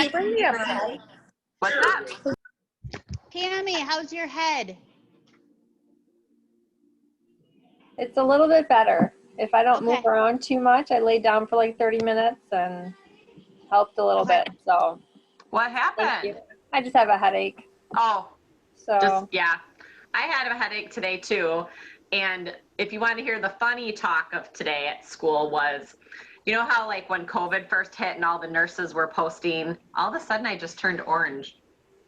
you bring me a pie? What's that? Tammy, how's your head? It's a little bit better. If I don't move Okay. around too much, I laid down for like 30 minutes and helped a little Okay. bit. So What thank you. happened? I just have a headache. Oh, So yeah. I had a headache today too. And if you want to hear the funny talk of today at school was, you know how like when COVID first hit and all the nurses were posting, all of a sudden I just turned orange.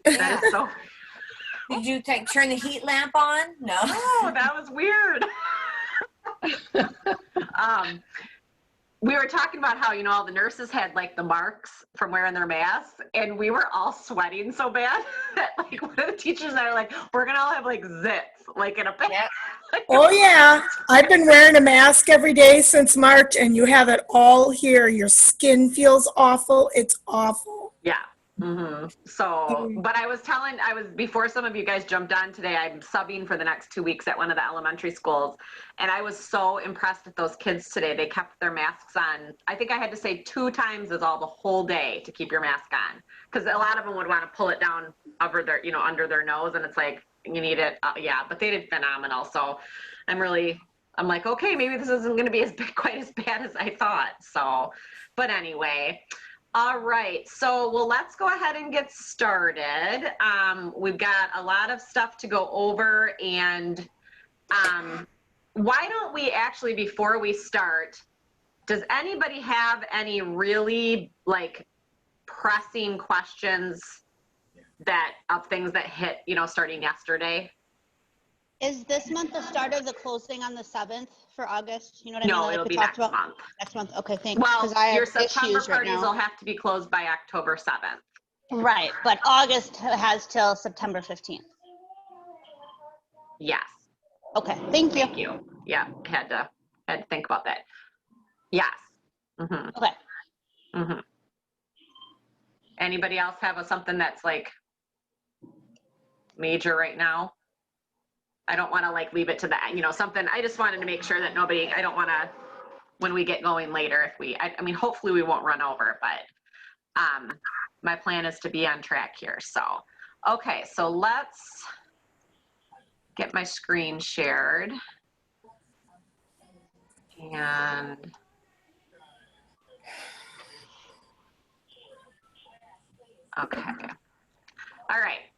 That is so. Did you turn the heat lamp on? No. Oh, that was weird. We were talking about how, you know, all the nurses had like the marks from wearing their masks, and we were all sweating so bad that like one of the teachers and I were like, we're gonna all have like zits, like in a bed. Yep. Oh yeah, I've been wearing a mask every day since March, and you have it all here. Your skin feels awful. It's awful. Yeah. So, but before some of you guys jumped on today, I'm subbing for the next 2 weeks at one of the elementary schools. And I was so impressed with those kids today. They kept their masks on. I think I had to say 2 times is all the whole day to keep your mask on. Because a lot of them would want to pull it down over their, under their nose. And it's like, you need it. Yeah, but they did phenomenal. So I'm like, okay, maybe this isn't going to be quite as bad as I thought. So, but anyway. All right, so let's go ahead and get started. We've got a lot of stuff to go over, and why don't we actually, before we start, does anybody have any really like pressing questions of things that hit, starting yesterday? Is this month the start of the closing on the 7th for August? You know what I mean? No, Like it'll we be talked next about? month. Next month. Okay, thanks. Well, I your have September issues right parties now. will have to be closed by October 7th. Right, but August has till September 15th. Yes. Okay, thank you. Thank you. Yeah, had to think about that. Yes. Okay. Anybody else have something that's like major right now? I don't want to like leave it to the something. I just wanted to make sure that I don't want to, when we get going later, I mean, hopefully we won't run over, but my plan is to be on track here. So, okay, so let's get my screen shared. And okay. All right.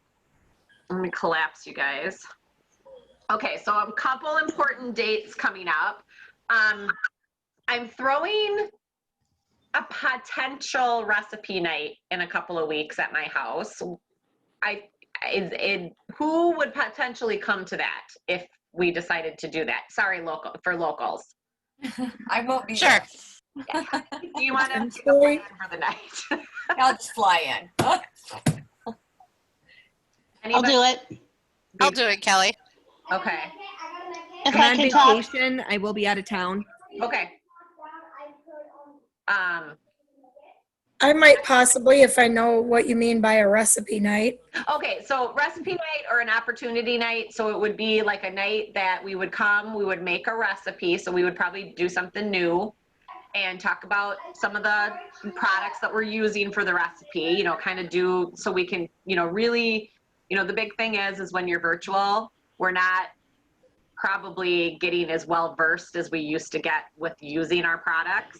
Let me collapse you guys. Okay, so a couple important dates coming up. I'm throwing a potential recipe night in a couple of weeks at my house. Who would potentially come to that if we decided to do that? Sorry, for locals. I won't be Sure. there. Do you want to plan for the night? I'll just fly in. I'll do it. I'll do it, Kelly. Okay. If I'm I on can talk. vacation. I will be out of town. Okay. I might possibly, if I know what you mean by a recipe night. Okay, so recipe night or an opportunity night. So it would be like a night that we would make a recipe. So we would probably do something new and talk about some of the products that we're using for the recipe, kind of do, so we can, really, the big thing is when you're virtual, we're not probably getting as well versed as we used to get with using our products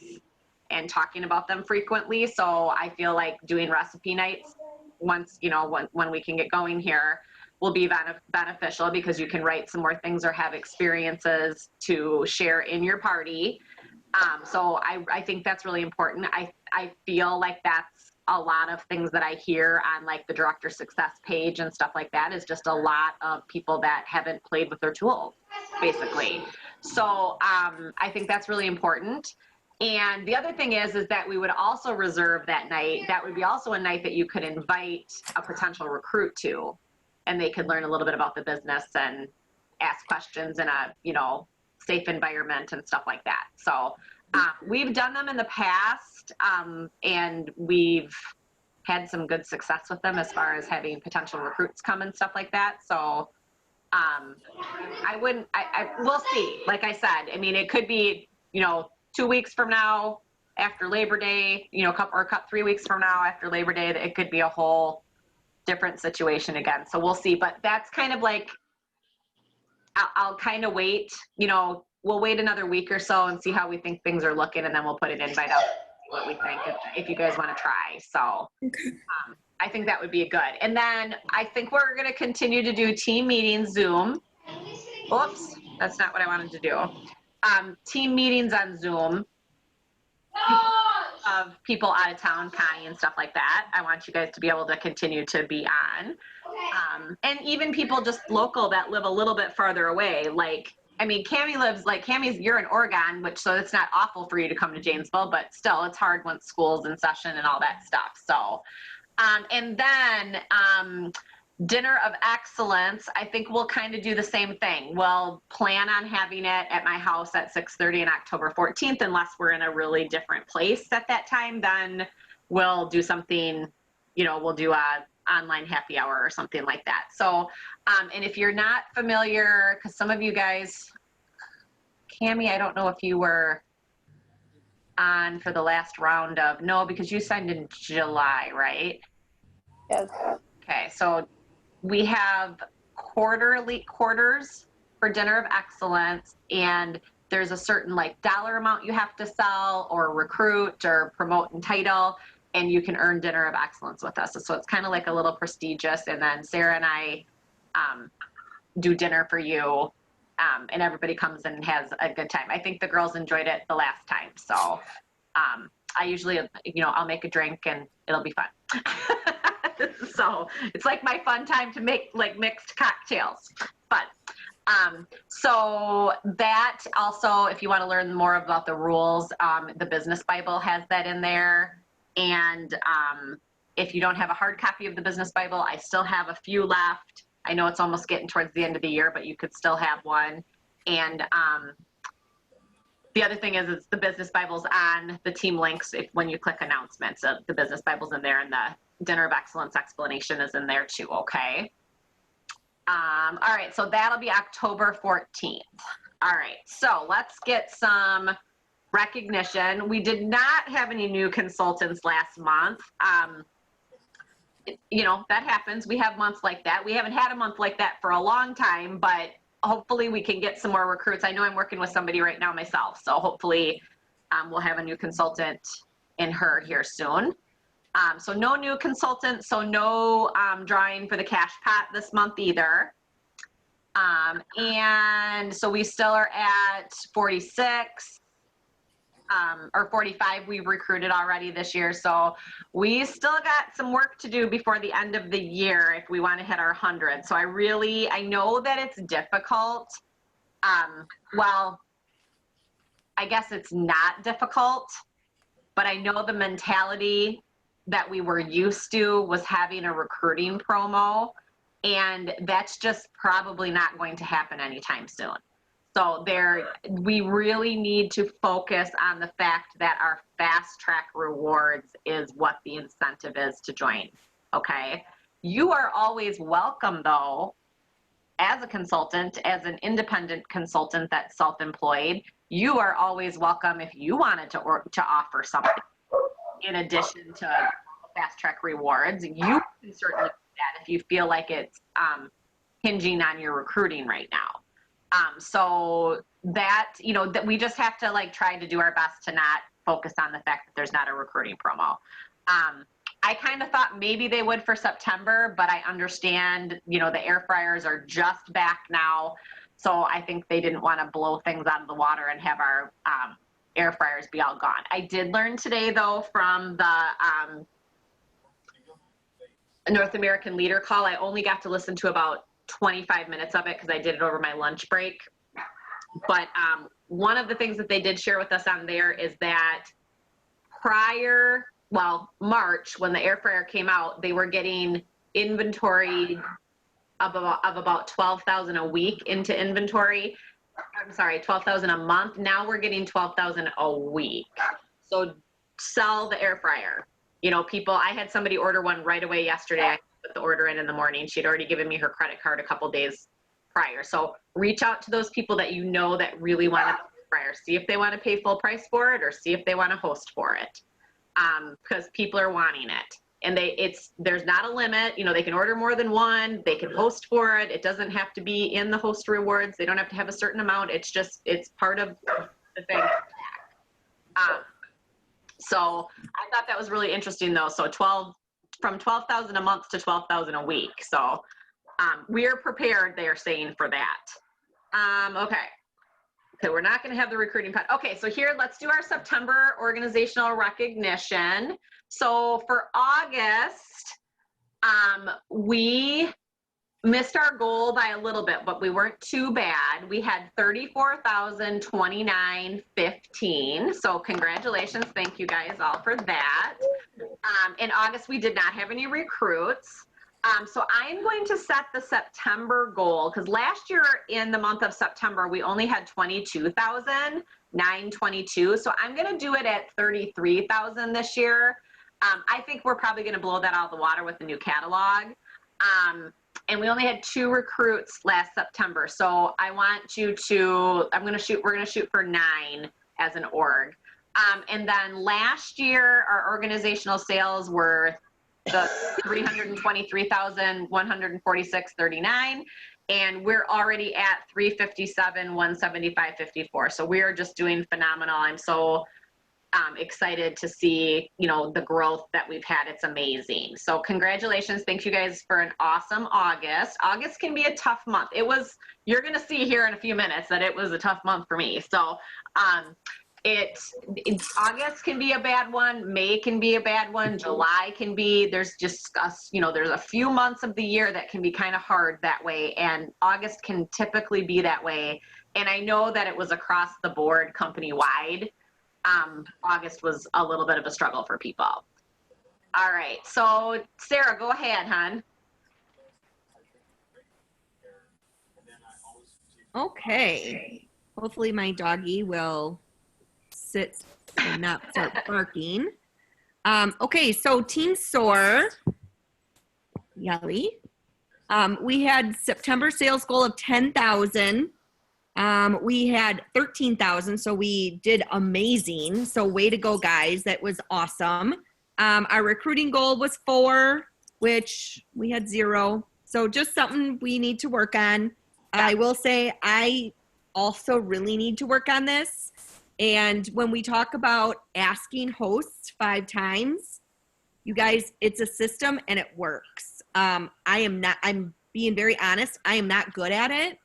and talking about them frequently. So I feel like doing recipe nights once, when we can get going here, will be beneficial because you can write some more things or have experiences to share in your party. So I think that's really important. I feel like that's a lot of things that I hear on like the Director Success page and stuff like that is just a lot of people that haven't played with their tools, basically. So I think that's really important. And the other thing is that we would also reserve that night. That would be also a night that you could invite a potential recruit to, and they could learn a little bit about the business and ask questions in a, safe environment and stuff like that. So we've done them in the past, and we've had some good success with them as far as having potential recruits come and stuff like that. So we'll see. Like I said, I mean, it could be, 2 weeks from now, after Labor Day, you know, 3 weeks from now after Labor Day, that it could be a whole different situation again. So we'll see. But that's kind of like, I'll kind of wait, you know, we'll wait another week or so and see how we think things are looking, and then we'll put an invite out, what we think, if you guys want to try. So I think that would be good. And then I think we're going to continue to do team meetings Zoom. Oops, that's not what I wanted to do. Team meetings on Zoom of people out of town, Connie and stuff like that. I want you guys to be able to continue to be on. And even people just local that live a little bit farther away. Like, I mean, Cammie's, you're in Oregon, so it's not awful for you to come to Janesville, but still it's hard once school's in session and all that stuff. So, and then, Dinner of Excellence, I think we'll kind of do the same thing. We'll plan on having it at my house at 6:30 on October 14th, unless we're in a really different place at that time. Then we'll do something, you know, we'll do a online happy hour or something like that. So, and if you're not familiar, because some of you guys, Cammie, I don't know if you were on for the last round of, no, because you signed in July, right? Yes. Okay, so we have quarters for Dinner of Excellence, and there's a certain like dollar amount you have to sell or recruit or promote and title, and you can earn Dinner of Excellence with us. So it's kind of like a little prestigious, and then Sarah and I do dinner for you, and everybody comes and has a good time. I think the girls enjoyed it the last time, so I usually, you know, I'll make a drink and it'll be fun. So it's like my fun time to make like mixed cocktails. But so that also, if you want to learn more about the rules, the Business Bible has that in there. And if you don't have a hard copy of the Business Bible, I still have a few left. I know it's almost getting towards the end of the year, but you could still have one. And the other thing is the Business Bible's on the team links when you click announcements. So the Business Bible's in there, and the Dinner of Excellence explanation is in there too, okay? All right, so that'll be October 14th. All right, so let's get some recognition. We did not have any new consultants last month. You know, that happens. We have months like that. We haven't had a month like that for a long time, but hopefully we can get some more recruits. I know I'm working with somebody right now myself, so hopefully we'll have a new consultant in her here soon. So no new consultant, so no drawing for the cash pot this month either. And so we still are at 46 or 45 we've recruited already this year. So we still got some work to do before the end of the year if we want to hit our 100. So I know that it's difficult. Well, I guess it's not difficult, but I know the mentality that we were used to was having a recruiting promo, and that's just probably not going to happen anytime soon. So we really need to focus on the fact that our fast track rewards is what the incentive is to join, okay? You are always welcome though, as a consultant, as an independent consultant that's self-employed, you are always welcome if you wanted to offer something in addition to fast track rewards. You can certainly do that if you feel like it's hinging on your recruiting right now. So that, you know, that we just have to like try to do our best to not focus on the fact that there's not a recruiting promo. I kind of thought maybe they would for September, but I understand, you know, the air fryers are just back now. So I think they didn't want to blow things out of the water and have our air fryers be all gone. I did learn today though from the North American Leader Call. I only got to listen to about 25 minutes of it because I did it over my lunch break. But one of the things that they did share with us on there is that March, when the air fryer came out, they were getting inventory of about 12,000 a week into inventory. I'm sorry, 12,000 a month. Now we're getting 12,000 a week. So sell the air fryer. You know, I had somebody order one right away yesterday. I put the order in the morning. She'd already given me her credit card a couple days prior. So reach out to those people that you know that really want to prior. See if they want to pay full price for it or see if they want to host for it. Because people are wanting it. And there's not a limit. You know, they can order more than one. They can host for it. It doesn't have to be in the host rewards. They don't have to have a certain amount. It's part of the thing. So I thought that was really interesting though. So from 12,000 a month to 12,000 a week. So we are prepared, they're saying, for that. Okay, we're not going to have the recruiting part. Okay, so here, let's do our September organizational recognition. So for August, we missed our goal by a little bit, but we weren't too bad. We had 34,029.15. So congratulations. Thank you guys all for that. In August, we did not have any recruits. So I'm going to set the September goal because last year in the month of September, we only had 22,922. So I'm going to do it at 33,000 this year. I think we're probably going to blow that out of the water with the new catalog. And we only had 2 recruits last September. So I want you to, we're going to shoot for 9 as an org. And then last year, our organizational sales were the 323,146.39, and we're already at 357,175.54. So we are just doing phenomenal. I'm so excited to see, you know, the growth that we've had. It's amazing. So congratulations. Thank you guys for an awesome August. August can be a tough month. You're going to see here in a few minutes that it was a tough month for me. So August can be a bad one. May can be a bad one. July can be, there's a few months of the year that can be kind of hard that way. And August can typically be that way. And I know that it was across the board company wide. August was a little bit of a struggle for people. All right. So Sarah, go ahead, hon. Okay. Hopefully my doggy will sit and not start barking. Okay, so Team SOAR, Yelly. We had September sales goal of 10,000. We had 13,000, so we did amazing. So way to go, guys. That was awesome. Our recruiting goal was 4, which we had 0. So just something we need to work on. I will say I also really need to work on this. And when we talk about asking hosts 5 times, you guys, it's a system and it works. I'm being very honest. I am not good at it.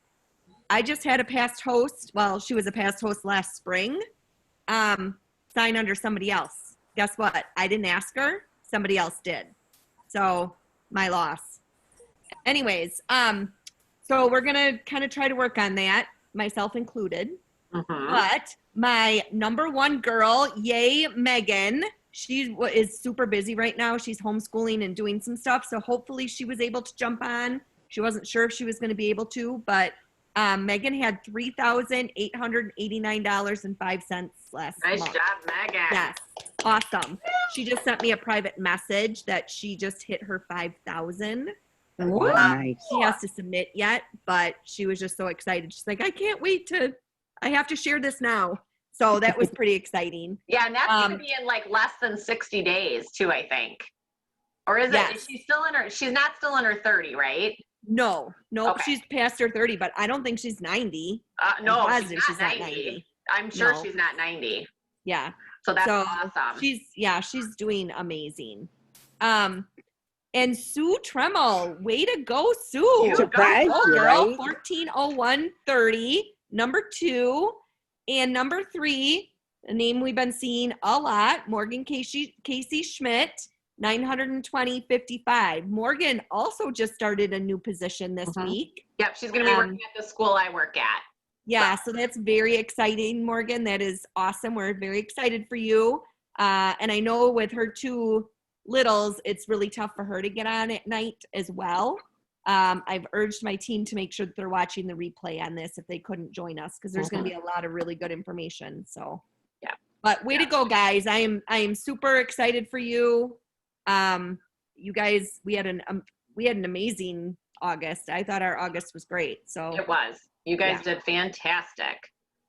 I just had a past host. Well, she was a past host last spring. Sign under somebody else. Guess what? I didn't ask her. Somebody else did. So my loss. Anyways, so we're going to kind of try to work on that, myself included. But my number 1 girl, yay, Megan, she is super busy right now. She's homeschooling and doing some stuff. So hopefully she was able to jump on. She wasn't sure if she was going to be able to, but Megan had $3,889.05 last Nice month. job, Megan. Yes, awesome. She just sent me a private message that she just hit her 5,000. Nice. She has to submit yet, but she was just so excited. She's like, I can't wait I have to share this now. So that was pretty exciting. Yeah, and that's going to be in like less than 60 days too, I think. Or is it? Is she still she's not still in her 30, right? No, Okay. She's past her 30, but I don't think she's 90. No, she's she's not 90. I'm sure she's not 90. Yeah. So that's awesome. She's doing amazing. And Sue Tremmel, way to go, Sue. Surprised you, girl, right? 140130, number 2. And number 3, a name we've been seeing a lot, Morgan Casey Schmidt, 920.55. Morgan also just started a new position this week. Yep, she's going to be working at the school I work at. Yeah, so that's very exciting, Morgan. That is awesome. We're very excited for you. And I know with her 2 littles, it's really tough for her to get on at night as well. I've urged my team to make sure that they're watching the replay on this if they couldn't join us, because there's going to be a lot of really good information. So, yeah. But way to go, guys. I am super excited for you. You guys, we had an amazing August. I thought our August was great. So it was. You guys did fantastic.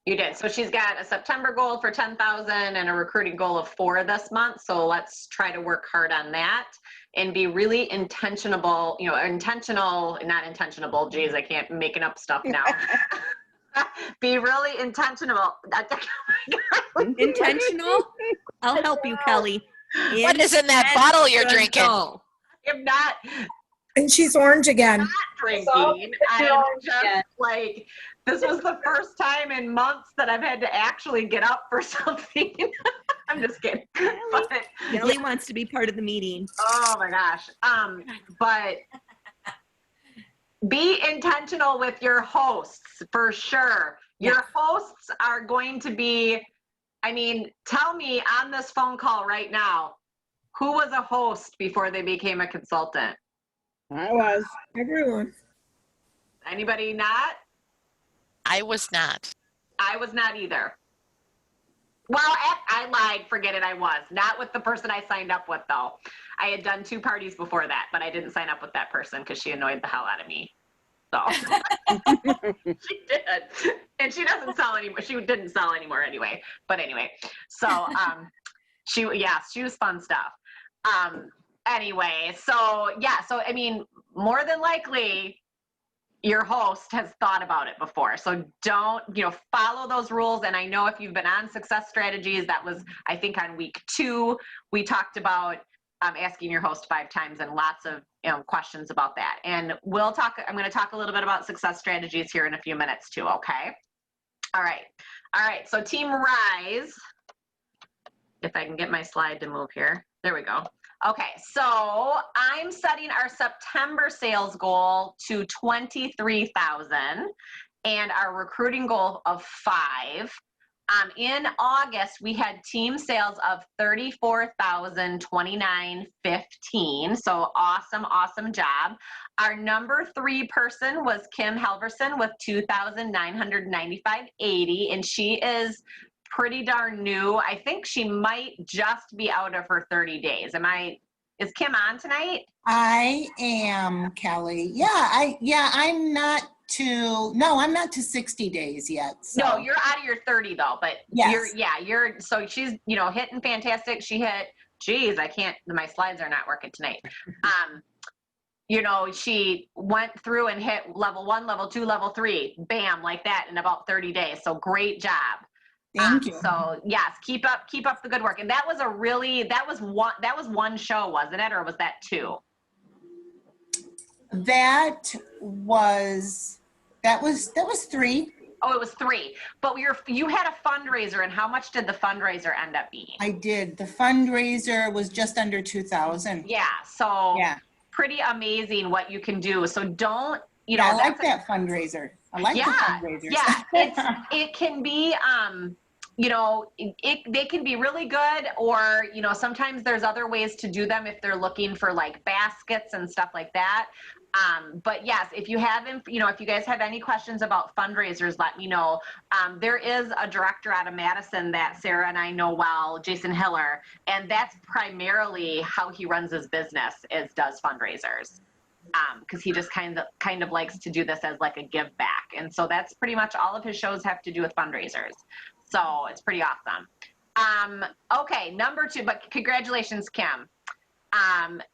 You did. So she's got a September goal for 10,000 and a recruiting goal of 4 this month. So let's try to work hard on that and be really intentional, not intentional. Geez, I can't making up stuff now. Be really intentional. Intentional? I'll help you, Kelly. What is in that bottle you're drinking? Intentional. I'm not And she's orange again. drinking. I'm just like, this was the first time in months that I've had to actually get up for something. I'm just kidding. But, Kelly wants to be part of the meeting. oh my gosh. But be intentional with your hosts for sure. Your hosts are going to be, tell me on this phone call right now, who was a host before they became a consultant? I was. Everyone. Anybody not? I was not. I was not either. Well, I lied. Forget it. I was. Not with the person I signed up with, though. I had done 2 parties before that, but I didn't sign up with that person because she annoyed the hell out of me. So she did. And she doesn't sell anymore. She didn't sell anymore anyway. But anyway, so she was fun stuff. Anyway, so more than likely, your host has thought about it before. So don't, follow those rules. And I know if you've been on Success Strategies, that was, I think on week 2, we talked about asking your host 5 times and lots of questions about that. And I'm going to talk a little bit about Success Strategies here in a few minutes too. Okay. All right. So Team Rise, if I can get my slide to move here. There we go. Okay, so I'm setting our September sales goal to 23,000 and our recruiting goal of 5. In August, we had team sales of 34,029.15. So awesome job. Our number 3 person was Kim Helverson with 2,995.80, and she is pretty darn new. I think she might just be out of her 30 days. Is Kim on tonight? I am, Kelly. I'm not to 60 days yet. So. No, you're out of your 30 though, but yes. So she's, hitting fantastic. She hit, my slides are not working tonight. She went through and hit level 1, level 2, level 3, bam, like that in about 30 days. So great job. Thank you. So yes, keep up the good work. And that was one show, wasn't it? Or was that 2? That was 3. Oh, it was 3. But you had a fundraiser, and how much did the fundraiser end up being? I did. The fundraiser was just under 2,000. Yeah. So yeah, pretty amazing what you can do. So don't, I like that fundraiser. I like the fundraisers. Yeah. It can be, they can be really good, or, sometimes there's other ways to do them if they're looking for like baskets and stuff like that. But yes, if you guys have any questions about fundraisers, let me know. There is a director out of Madison that Sarah and I know well, Jason Hiller, and that's primarily how he runs his business, does fundraisers. Because he just kind of likes to do this as like a give back. And so that's pretty much all of his shows have to do with fundraisers. So it's pretty awesome. Okay, number 2, but congratulations, Kim.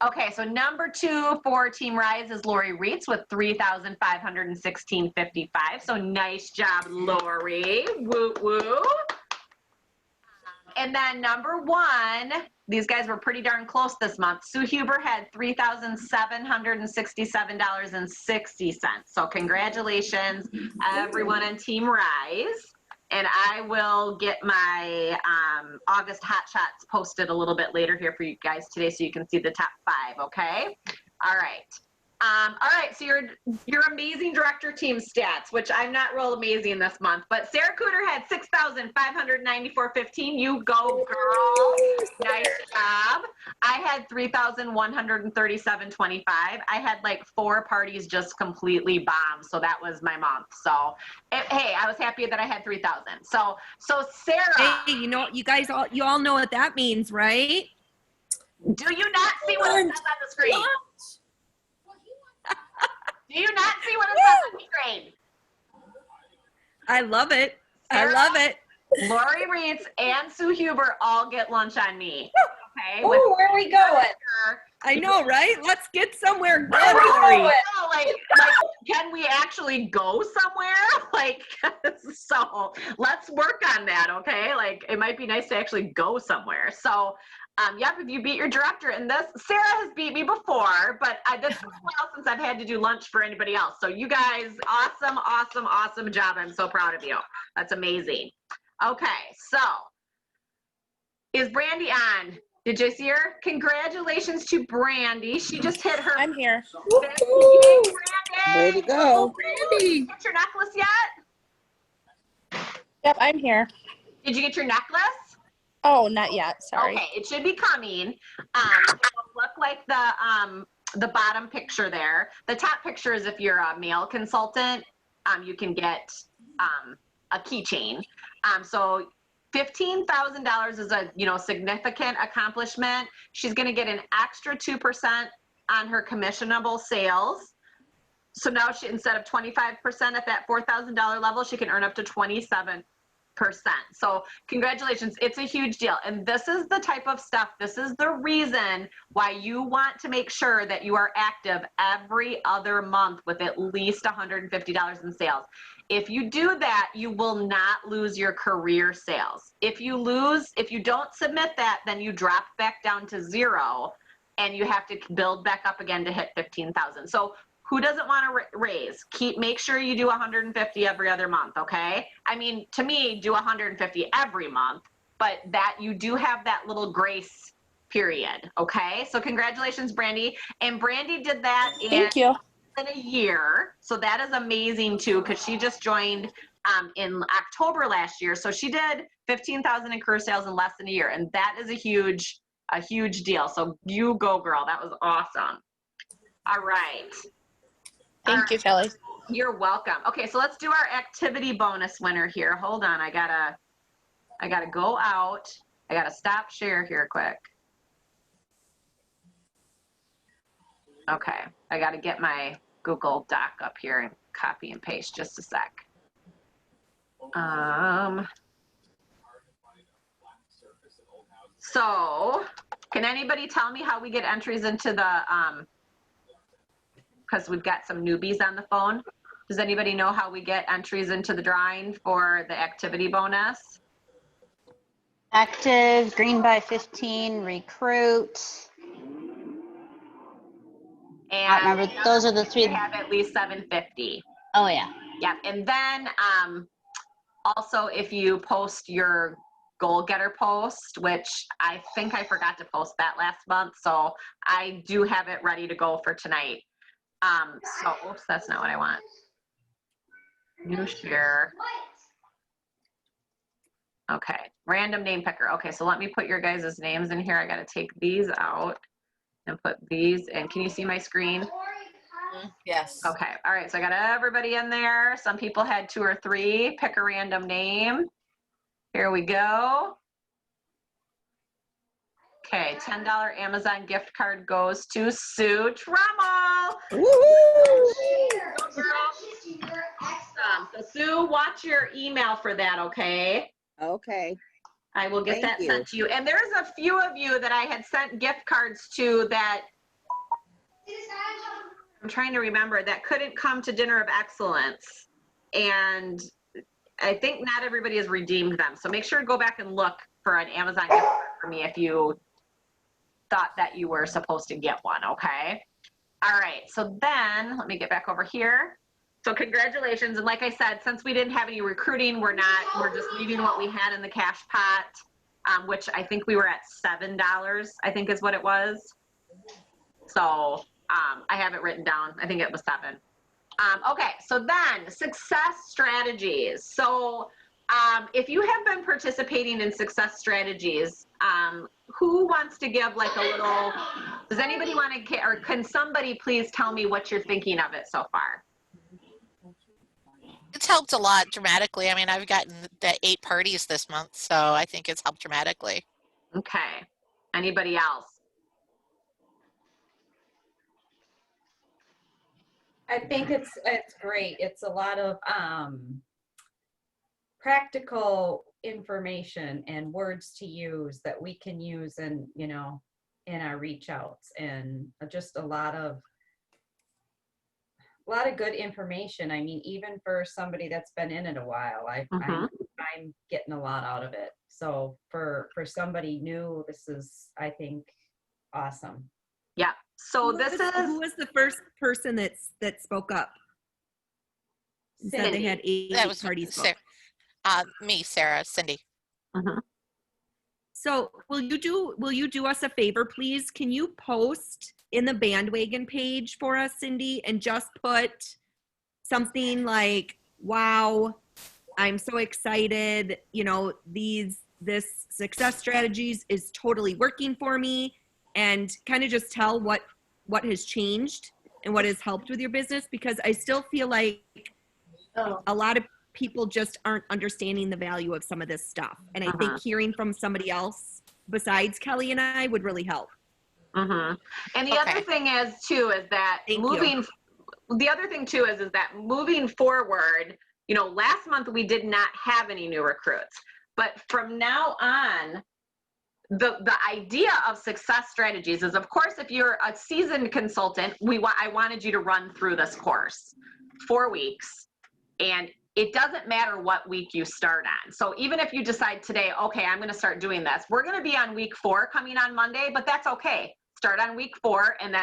Okay, so number 2 for Team Rise is Lori Reitz with 3,516.55. So nice job, Lori. Woo woo. And then number 1, these guys were pretty darn close this month. Sue Huber had $3,767.60. So congratulations, everyone on Team Rise. And I will get my August Hot Shots posted a little bit later here for you guys today, so you can see the top 5, okay? All right. So your amazing director team stats, which I'm not real amazing this month, but Sarah Cooter had 6,594.15. You go, girl. Nice job. I had 3,137.25. I had like 4 parties just completely bombed, so that was my month. So, hey, I was happy that I had 3,000. So Sarah. Hey, you all know what that means, right? Do you not see what it says on the screen? Do you not see what it says on the screen? I love it. I love it. Lori Reitz and Sue Huber all get lunch on me. Okay. Oh, where are we going? I know, right? Let's get somewhere good, Where are we Lori. going? No, like, can we actually go somewhere? Like, so let's work on that, okay? Like, it might be nice to actually go somewhere. So, yep, if you beat your director in this, Sarah has beat me before, but this is a while since I've had to do lunch for anybody else. So you guys, awesome, awesome, awesome job. I'm so proud of you. That's amazing. Okay, so is Brandy on? Did you see her? Congratulations to Brandy. She just hit her. I'm here. 50K, Brandy. Way to go. Did you get your necklace yet? Yep, I'm here. Did you get your necklace? Oh, not yet. Sorry. Okay, it should be coming. It'll look like the bottom picture there. The top picture is if you're a mail consultant, you can get a keychain. So $15,000 is a significant accomplishment. She's going to get an extra 2% on her commissionable sales. So now she, instead of 25% at that $4,000 level, she can earn up to 27%. So congratulations, it's a huge deal. And this is the type of stuff, this is the reason why you want to make sure that you are active every other month with at least $150 in sales. If you do that, you will not lose your career sales. If you don't submit that, then you drop back down to 0 and you have to build back up again to hit 15,000. So who doesn't want to raise? Make sure you do 150 every other month, okay? I mean, to me, do 150 every month, but that you do have that little grace period, okay? So congratulations, Brandy. And Brandy did that Thank you. in a year. So that is amazing too, because she just joined in October last year. So she did 15,000 in career sales in less than a year. And that is a huge deal. So you go, girl. That was awesome. All right. Thank you, Kelly. You're welcome. Okay, so let's do our activity bonus winner here. Hold on, I gotta go out. I gotta stop share here quick. Okay, I gotta get my Google Doc up here and copy and paste. Just a sec. So, can anybody tell me how we get entries into the because we've got some newbies on the phone. Does anybody know how we get entries into the drawing for the activity bonus? Active, green by 15, recruit. I And remember those are the three. you have at least 750. Oh yeah. Yeah, and then also if you post your goal getter post, which I think I forgot to post that last month, so I do have it ready to go for tonight. So, oops, that's not what I want. New share. Okay, random name picker. Okay, so let me put your guys' names in here. I gotta take these out and put these in. Can you see my screen? Yes. Okay, all right, so I got everybody in there. Some people had 2 or 3. Pick a random name. Here we go. Okay, $10 Amazon gift card goes to Sue Trummel. So Sue, watch your email for that, okay? Okay. I will get Thank that you. sent to you. And there's a few of you that I had sent gift cards to that I'm trying to remember that couldn't come to Dinner of Excellence. And I think not everybody has redeemed them. So make sure to go back and look for an Amazon gift card for me if you thought that you were supposed to get one, okay? All right, so then let me get back over here. So congratulations, and like I said, since we didn't have any recruiting, we're just leaving what we had in the cash pot, which I think we were at $7, I think is what it was. So I have it written down, I think it was 7. Okay, so then success strategies. So if you have been participating in success strategies, who wants to give like a little, does anybody want to, or can somebody please tell me what you're thinking of it so far? It's helped a lot dramatically. I mean, I've gotten the 8 parties this month, so I think it's helped dramatically. Okay, anybody else? I think it's great. It's a lot of practical information and words to use that we can use in, you know, in our reach outs, and just a lot of good information. I mean, even for somebody that's been in it a while, I'm getting a lot out of it. So for somebody new, this is, I think, awesome. Yeah. So Who this was- is who was the first person that spoke up? And said they Cindy. had 8 That was parties Sarah, me, Sarah, Cindy. So will you do us a favor, please? Can you post in the bandwagon page for us, Cindy, and just put something like, wow, I'm so excited, you know, this success strategies is totally working for me, and kind of just tell what has changed and what has helped with your business, because I still feel like a lot of people just aren't understanding the value of some of this stuff. And I think hearing from somebody else besides Kelly and I would really help. And the other thing is too, is that the other thing too is that moving forward, you know, last month we did not have any new recruits, but from now on, the idea of success strategies is, of course, if you're a seasoned consultant, I wanted you to run through this course, 4 weeks. And it doesn't matter what week you start on. So even if you decide today, okay, I'm going to start doing this, we're going to be on week 4 coming on Monday, but that's okay. Start on week 4, and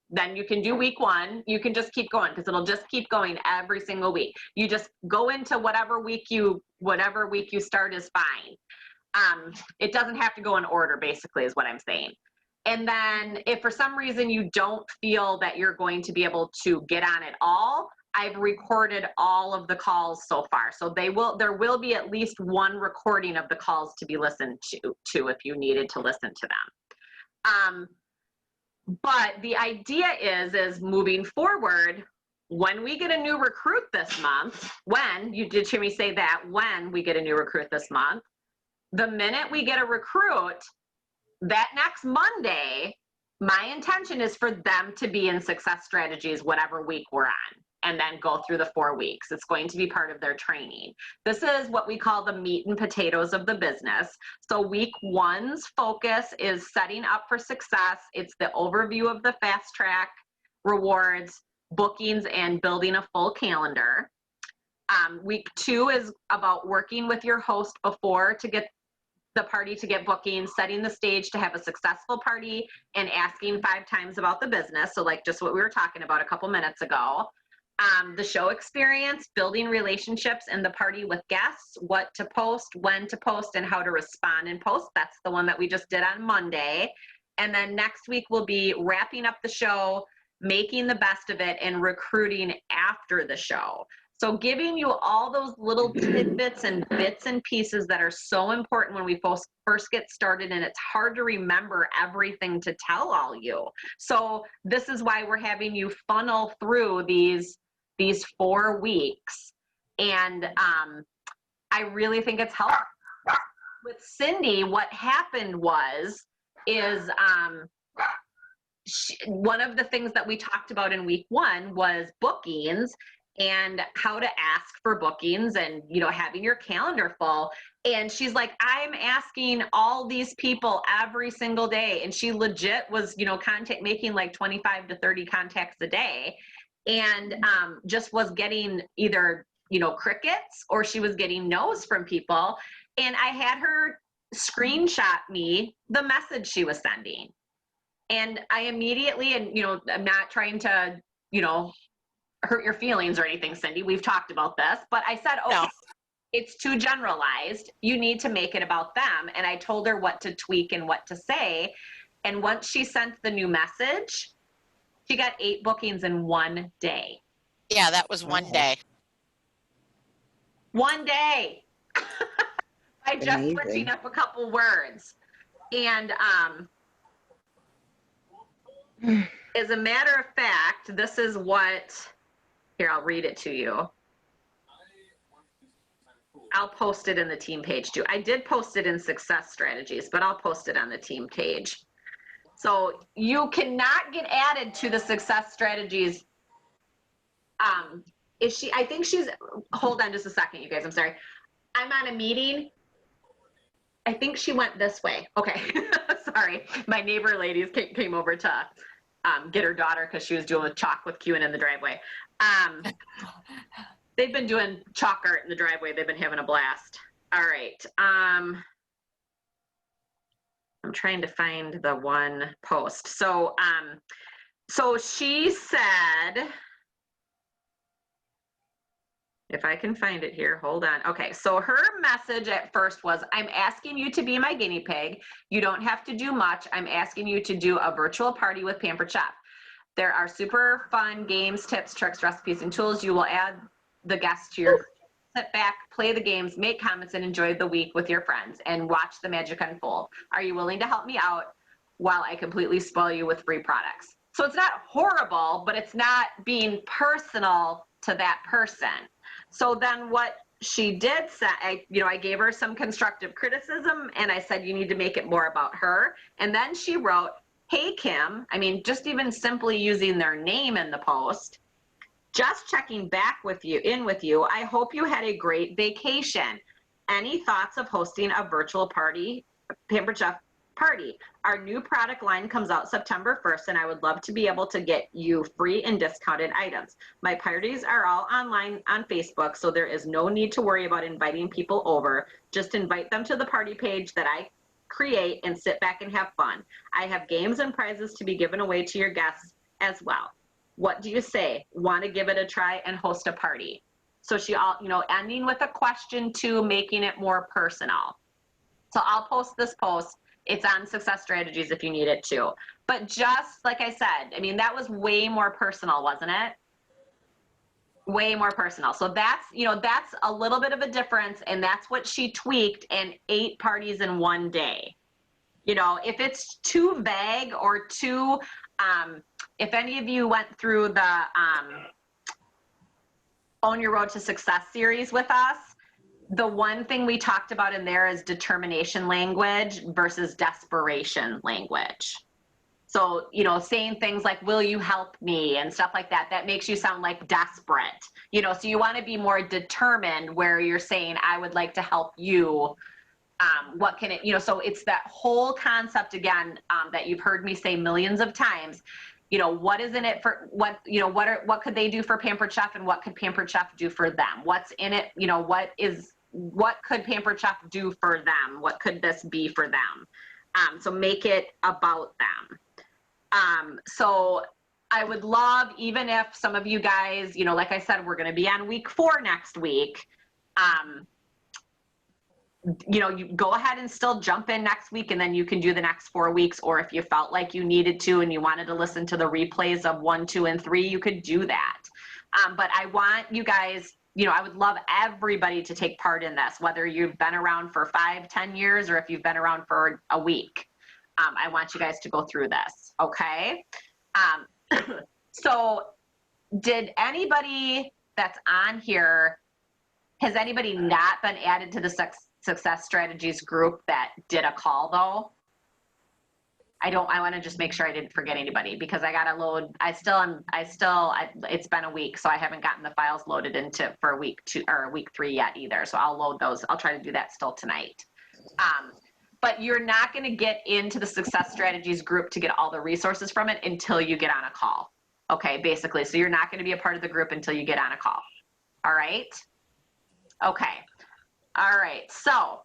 then you can do week 1. You can just keep going, because it'll just keep going every single week. You just go into whatever week you start is fine. It doesn't have to go in order, basically, is what I'm saying. And then if for some reason you don't feel that you're going to be able to get on it all, I've recorded all of the calls so far. So there will be at least one recording of the calls to be listened to if you needed to listen to them. But the idea is moving forward, when we get a new recruit this month, when you did hear me say that, when we get a new recruit this month, the minute we get a recruit, that next Monday, my intention is for them to be in success strategies, whatever week we're on, and then go through the 4 weeks. It's going to be part of their training. This is what we call the meat and potatoes of the business. So week 1's focus is setting up for success. It's the overview of the fast track, rewards, bookings, and building a full calendar. Week 2 is about working with your host before to get the party to get bookings, setting the stage to have a successful party, and asking 5 times about the business. So like just what we were talking about a couple minutes ago. The show experience, building relationships in the party with guests, what to post, when to post, and how to respond in post. That's the one that we just did on Monday. And then next week we'll be wrapping up the show, making the best of it, and recruiting after the show. So giving you all those little tidbits and bits and pieces that are so important when we first get started, and it's hard to remember everything to tell all you. So this is why we're having you funnel through these 4 weeks. And I really think it's helpful. With Cindy, what happened is one of the things that we talked about in week 1 was bookings, and how to ask for bookings, and, you know, having your calendar full. And she's like, I'm asking all these people every single day. And she legit was, you know, making like 25 to 30 contacts a day, and just was getting either, you know, crickets, or she was getting no's from people. And I had her screenshot me the message she was sending. And I immediately, and, you know, I'm not trying to, you know, hurt your feelings or anything, Cindy. We've talked about this, but I said, okay, no, it's too generalized. You need to make it about them. And I told her what to tweak and what to say. And once she sent the new message, she got 8 bookings in 1 day. Yeah, that was 1 day. 1 day. By just switching up a couple words. And as a matter of fact, this is what, here, I'll read it to you. I'll post it in the team page too. I did post it in Success Strategies, but I'll post it on the team page. So you cannot get added to the Success Strategies. I think she's, hold on just a second, you guys, I'm sorry. I'm on a meeting. I think she went this way. Okay. Sorry. My neighbor ladies came over to get her daughter because she was doing chalk with Q in the driveway. They've been doing chalk art in the driveway. They've been having a blast. All right. I'm trying to find the one post. So, so she said, if I can find it here, hold on. Okay, so her message at first was, I'm asking you to be my guinea pig. You don't have to do much. I'm asking you to do a virtual party with Pampered Chef. There are super fun games, tips, tricks, recipes, and tools. You will add the guests to your, sit back, play the games, make comments, and enjoy the week with your friends and watch the magic unfold. Are you willing to help me out while I completely spoil you with free products? So it's not horrible, but it's not being personal to that person. So then what she did say, I gave her some constructive criticism and I said, you need to make it more about her. And then she wrote, hey, Kim, I mean, just even simply using their name in the post, just checking back with you, I hope you had a great vacation. Any thoughts of hosting a virtual party, Pampered Chef party? Our new product line comes out September 1st, and I would love to be able to get you free and discounted items. My parties are all online on Facebook, so there is no need to worry about inviting people over. Just invite them to the party page that I create and sit back and have fun. I have games and prizes to be given away to your guests as well. What do you say? Want to give it a try and host a party? So she ending with a question too, making it more personal. So I'll post this post. It's on Success Strategies if you need it too. But just like I said, I mean, that was way more personal, wasn't it? Way more personal. So that's, that's a little bit of a difference, and that's what she tweaked in 8 parties in one day. If it's too vague or too, if any of you went through the Own Your Road to Success series with us, the one thing we talked about in there is determination language versus desperation language. So, saying things like, will you help me and stuff like that, that makes you sound like desperate. So you want to be more determined where you're saying, I would like to help you. What can it, so it's that whole concept again, that you've heard me say millions of times. What is in it for what could they do for Pampered Chef, and what could Pampered Chef do for them? What's in it? What could Pampered Chef do for them? What could this be for them? So make it about them. So I would love, even if some of you guys, like I said, we're going to be on week 4 next week. You go ahead and still jump in next week, and then you can do the next 4 weeks. Or if you felt like you needed to and you wanted to listen to the replays of 1, 2, and 3, you could do that. But I want you guys, I would love everybody to take part in this, whether you've been around for 5, 10 years, or if you've been around for a week. I want you guys to go through this, okay? So did anybody that's on here, has anybody not been added to the Success Strategies group that did a call though? I want to just make sure I didn't forget anybody, because I got to load, it's been a week, so I haven't gotten the files loaded into for week 2 or week 3 yet either. So I'll load those. I'll try to do that still tonight. But you're not going to get into the Success Strategies group to get all the resources from it until you get on a call. Okay, basically. So you're not going to be a part of the group until you get on a call. All right? Okay. All right. So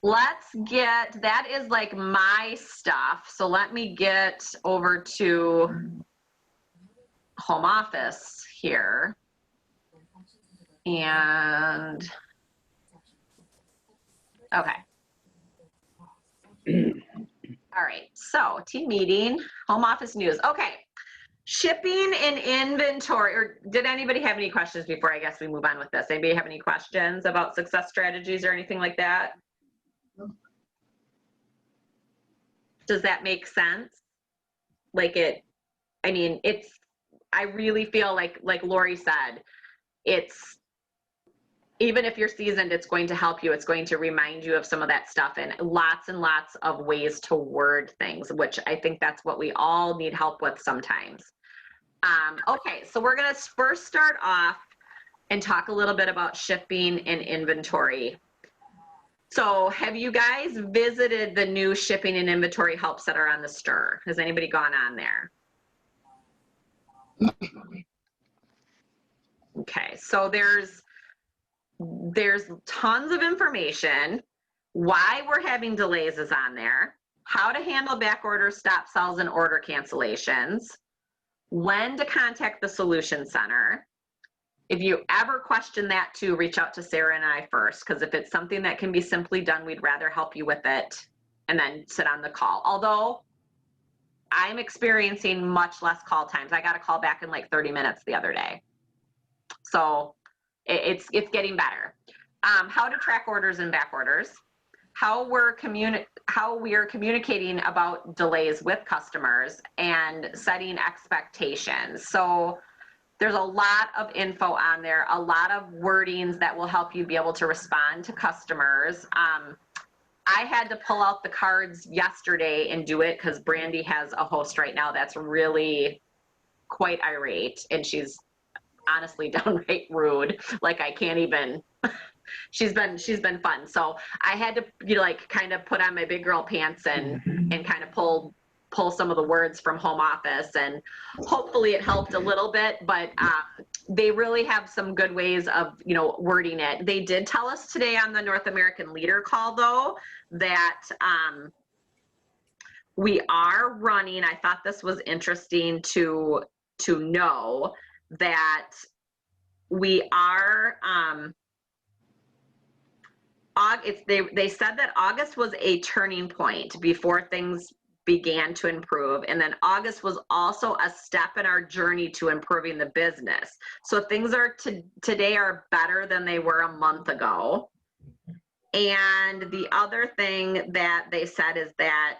let's get, that is like my stuff. So let me get over to home office here. And, okay. All right, so team meeting, home office news. Okay, shipping and inventory, or did anybody have any questions before I guess we move on with this? Anybody have any questions about Success Strategies or anything like that? Does that make sense? Like I really feel like Lori said, it's, even if you're seasoned, it's going to help you. It's going to remind you of some of that stuff, and lots of ways to word things, which I think that's what we all need help with sometimes. Okay, so we're going to first start off and talk a little bit about shipping and inventory. So have you guys visited the new shipping and inventory helps that are on the STIR? Has anybody gone on there? Okay, so there's tons of information. Why we're having delays is on there. How to handle back orders, stop sells, and order cancellations. When to contact the Solution Center. If you ever question that too, reach out to Sarah and I first, because if it's something that can be simply done, we'd rather help you with it and then sit on the call. Although I'm experiencing much less call times. I got a call back in like 30 minutes the other day. So it's getting better. How to track orders and back orders. How we are communicating about delays with customers and setting expectations. So there's a lot of info on there, a lot of wordings that will help you be able to respond to customers. I had to pull out the cards yesterday and do it because Brandy has a host right now that's really quite irate, and she's honestly downright rude. Like I can't even. She's been fun. So I had to like kind of put on my big girl pants and kind of pull some of the words from home office, and hopefully it helped a little bit, but they really have some good ways of wording it. They did tell us today on the North American Leader call though that we are running, I thought this was interesting to know that we are they said that August was a turning point before things began to improve, and then August was also a step in our journey to improving the business. So things are today are better than they were a month ago. And the other thing that they said is that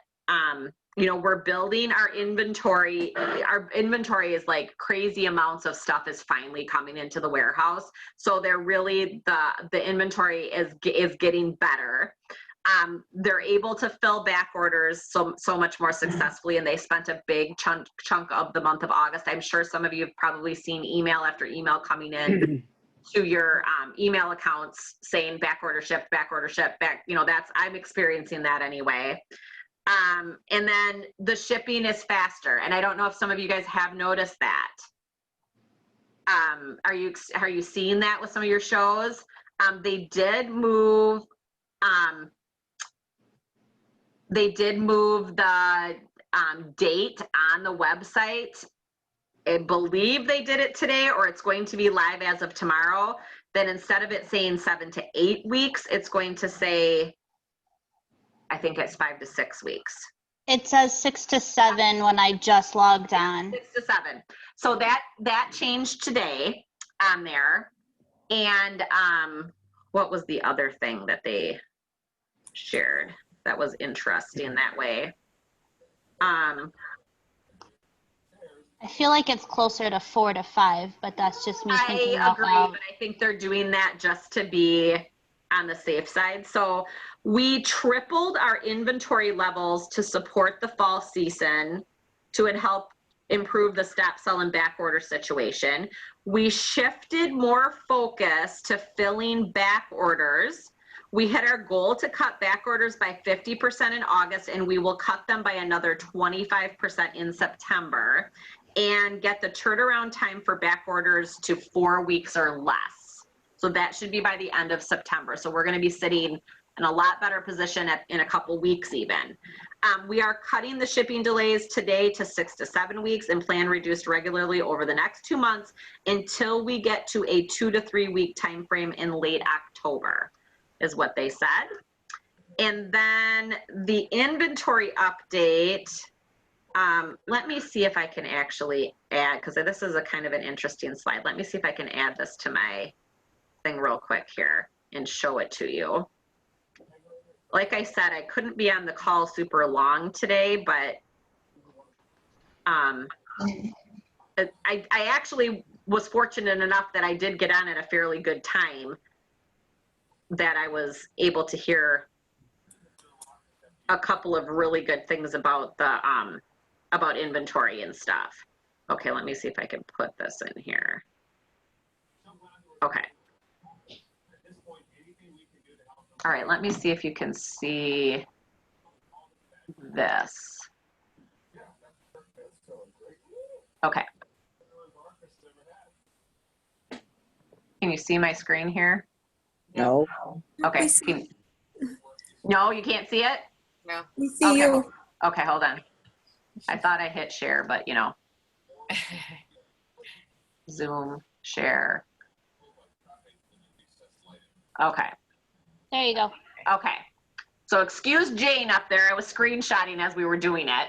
we're building our inventory. Our inventory is like crazy amounts of stuff is finally coming into the warehouse. So they're really, the inventory is getting better. They're able to fill back orders so much more successfully, and they spent a big chunk of the month of August. I'm sure some of you have probably seen email after email coming in to your email accounts saying back order shipped, back. I'm experiencing that anyway. And then the shipping is faster. And I don't know if some of you guys have noticed that. Are you seeing that with some of your shows? They did move the date on the website. I believe they did it today, or it's going to be live as of tomorrow. Then instead of it saying 7 to 8 weeks, it's going to say, I think it's 5 to 6 weeks. It says 6 to 7 when I just logged on. 6 to 7. So that changed today on there. And what was the other thing that they shared that was interesting that way? I feel like it's closer to 4 to 5, but that's just me thinking I out agree, loud. but I think they're doing that just to be on the safe side. So we tripled our inventory levels to support the fall season to help improve the stop, sell, and back order situation. We shifted more focus to filling back orders. We hit our goal to cut back orders by 50% in August, and we will cut them by another 25% in September, and get the turnaround time for back orders to 4 weeks or less. So that should be by the end of September. So we're going to be sitting in a lot better position in a couple weeks even. We are cutting the shipping delays today to 6 to 7 weeks and plan reduced regularly over the next 2 months until we get to a 2 to 3 week time frame in late October, is what they said. And then the inventory update, let me see if I can actually add, because this is a kind of an interesting slide. Let me see if I can add this to my thing real quick here and show it to you. Like I said, I couldn't be on the call super long today, but I actually was fortunate enough that I did get on at a fairly good time, that I was able to hear a couple of really good things about the about inventory and stuff. Okay, let me see if I can put this in here. Okay. All right, let me see if you can see this. Okay. Can you see my screen here? No. Okay. We see, No, you can't see it? we see Okay. you. Okay, hold on. I thought I hit share, but you know, Zoom, share. Okay. There you go. Okay. So excuse Jane up there. I was screenshotting as we were doing it.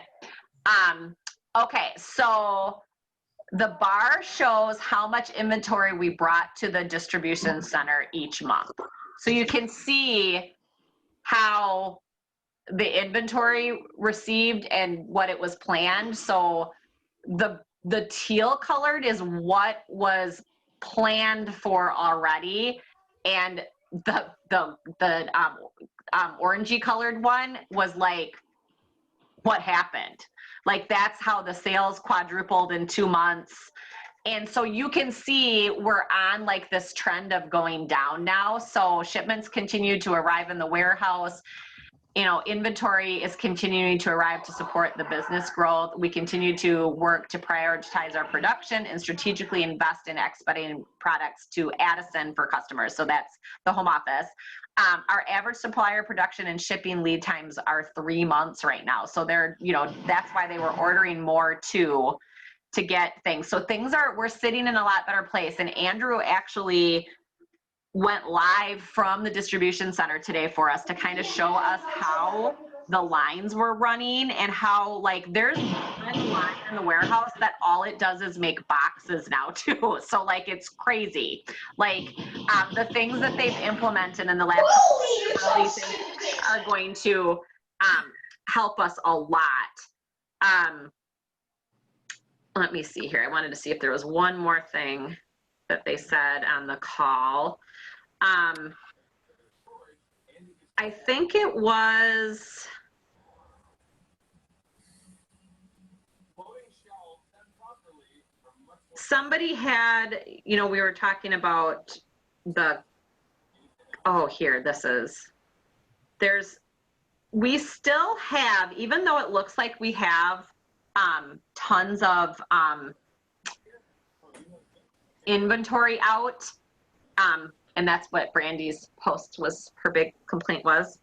Okay, so the bar shows how much inventory we brought to the distribution center each month. So you can see how the inventory received and what it was planned. So the teal colored is what was planned for already, and the orangey colored one was like what happened. Like that's how the sales quadrupled in 2 months. And so you can see we're on like this trend of going down now. So shipments continue to arrive in the warehouse. You know, inventory is continuing to arrive to support the business growth. We continue to work to prioritize our production and strategically invest in expediting products to Addison for customers. So that's the home office. Our average supplier production and shipping lead times are 3 months right now. So they're, you know, that's why they were ordering more too, to get things. So we're sitting in a lot better place. And Andrew actually went live from the distribution center today for us to kind of show us how the lines were running and how like there's one line in the warehouse that all it does is make boxes now too. So like it's crazy. Like the things that they've implemented in the last couple of years are going to help us a lot. Let me see here. I wanted to see if there was one more thing that they said on the call. I think it was, somebody had, you know, we were talking about we still have, even though it looks like we have tons of inventory out, and that's what Brandy's post was, her big complaint was.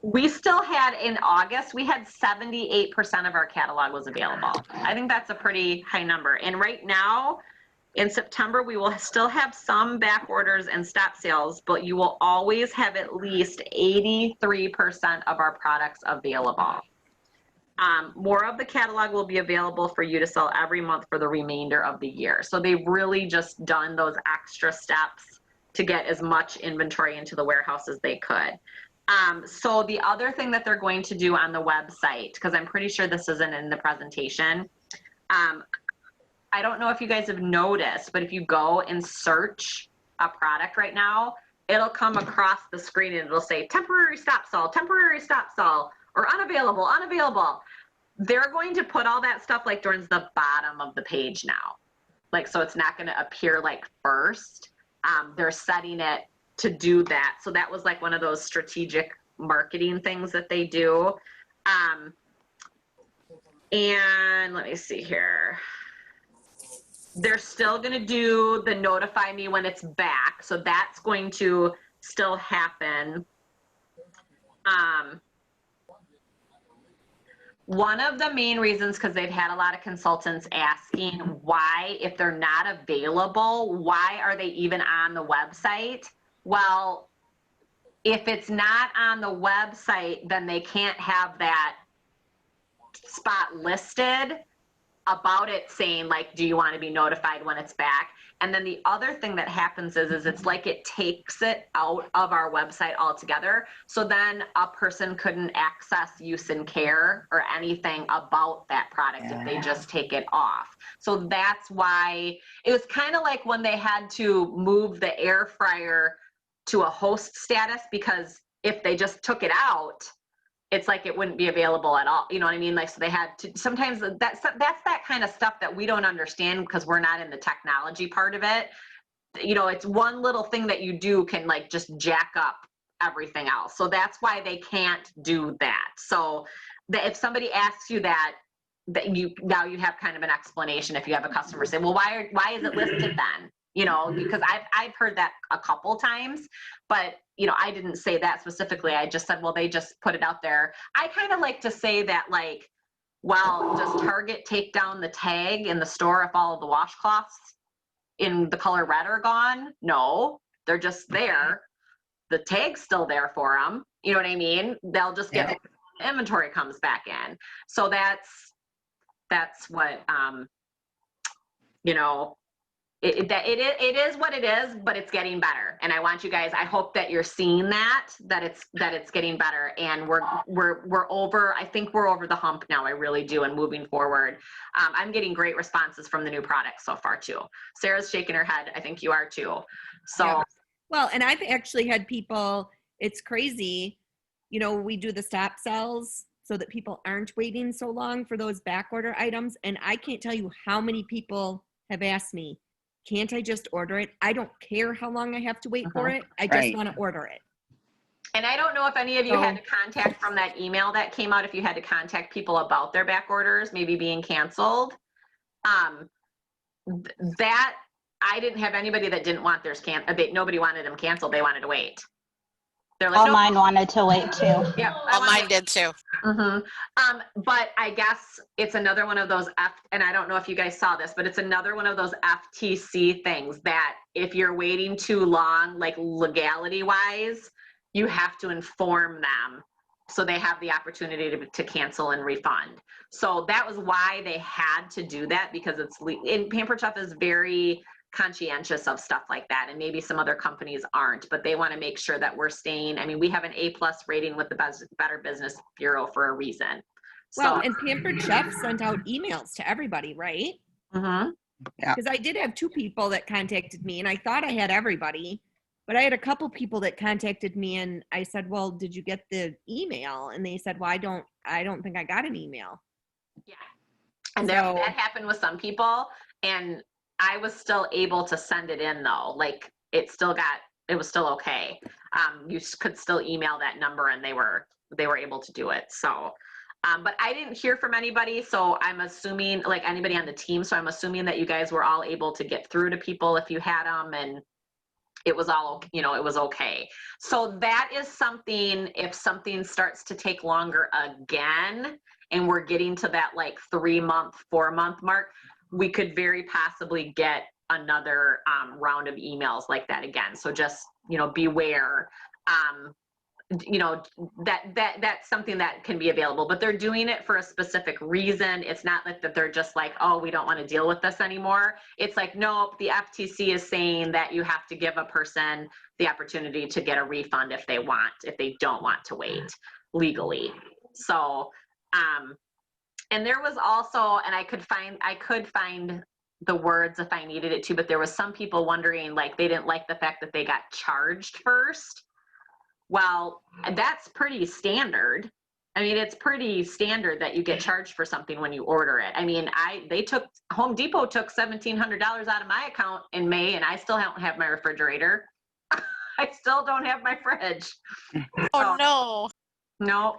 We still had in August, we had 78% of our catalog was available. I think that's a pretty high number. And right now, in September, we will still have some back orders and stop sales, but you will always have at least 83% of our products available. More of the catalog will be available for you to sell every month for the remainder of the year. So they've really just done those extra steps to get as much inventory into the warehouse as they could. So the other thing that they're going to do on the website, because I'm pretty sure this isn't in the presentation, I don't know if you guys have noticed, but if you go and search a product right now, it'll come across the screen and it'll say temporary stop sell, or unavailable, unavailable. They're going to put all that stuff like towards the bottom of the page now. Like, so it's not gonna appear like first. They're setting it to do that. So that was like one of those strategic marketing things that they do. And let me see here. They're still gonna do the notify me when it's back. So that's going to still happen. One of the main reasons, because they've had a lot of consultants asking why, if they're not available, why are they even on the website? Well, if it's not on the website, then they can't have that spot listed about it saying like, do you want to be notified when it's back? And then the other thing that happens is it's like it takes it out of our website altogether. So then a person couldn't access use and care or anything about that product if they just take it off. So that's why it was kind of like when they had to move the air fryer to a host status, because if they just took it out, it's like it wouldn't be available at all. You know what I mean? Like, so they had to, sometimes that's that kind of stuff that we don't understand because we're not in the technology part of it. You know, it's one little thing that you do can like just jack up everything else. So that's why they can't do that. So that if somebody asks you that you now you have kind of an explanation if you have a customer say, well, why is it listed then? You know, because I've heard that a couple times, but you know, I didn't say that specifically. I just said, well, they just put it out there. I kind of like to say that, like, well, does Target take down the tag in the store if all of the washcloths in the color red are gone? No, they're just there. The tag's still there for them. You know what I mean? They'll just get the inventory comes back in. So that's what, you know, it is what it is, but it's getting better. And I want you guys, I hope that you're seeing that it's getting better. And we're over, I think we're over the hump now. I really do. And moving forward, I'm getting great responses from the new products so far too. Sarah's shaking her head. I think you are too. So. Yeah. Well, and I've actually had people, it's crazy. You know, we do the stop sells so that people aren't waiting so long for those back order items. And I can't tell you how many people have asked me, can't I just order it? I don't care how long I have to wait for it. I just want to order it. And I don't know if any of you had to contact from that email that came out, if you had to contact people about their back orders, maybe being canceled. That I didn't have anybody that didn't want theirs nobody wanted them canceled. They wanted to wait. They're like, All no. mine wanted to wait too. Yeah, Mine did too. But I guess it's another one of those and I don't know if you guys saw this, but it's another one of those FTC things that if you're waiting too long, like legality wise, you have to inform them so they have the opportunity to cancel and refund. So that was why they had to do that, because and Pampered Chef is very conscientious of stuff like that, and maybe some other companies aren't, but they want to make sure that we're staying. I mean, we have an A+ rating with the Better Business Bureau for a reason. Well, and Pampered Chef sent out emails to everybody, right? Because I did have 2 people that contacted me, and I thought I had everybody, but I had a couple people that contacted me, and I said, well, did you get the email? And they said, well, I don't think I got an email. Yeah, and that happened with some people, and I was still able to send it in though. Like it was still okay. You could still email that number and they were able to do it. So, but I didn't hear from anybody. So I'm assuming, like anybody on the team. So I'm assuming that you guys were all able to get through to people if you had them, and it was all, you know, it was okay. So that is something, if something starts to take longer again, and we're getting to that like 3-month, 4-month mark, we could very possibly get another round of emails like that again. So just, you know, beware. You know, that's something that can be available, but they're doing it for a specific reason. It's not like that they're just like, oh, we don't want to deal with this anymore. It's like, nope, the FTC is saying that you have to give a person the opportunity to get a refund if they don't want to wait legally. So, and there was also, and I could find the words if I needed it to, but there was some people wondering, like, they didn't like the fact that they got charged first. Well, that's pretty standard. I mean, it's pretty standard that you get charged for something when you order it. I mean, Home Depot took $1,700 out of my account in May, and I still don't have my refrigerator. I still don't have my fridge. Oh, no. No.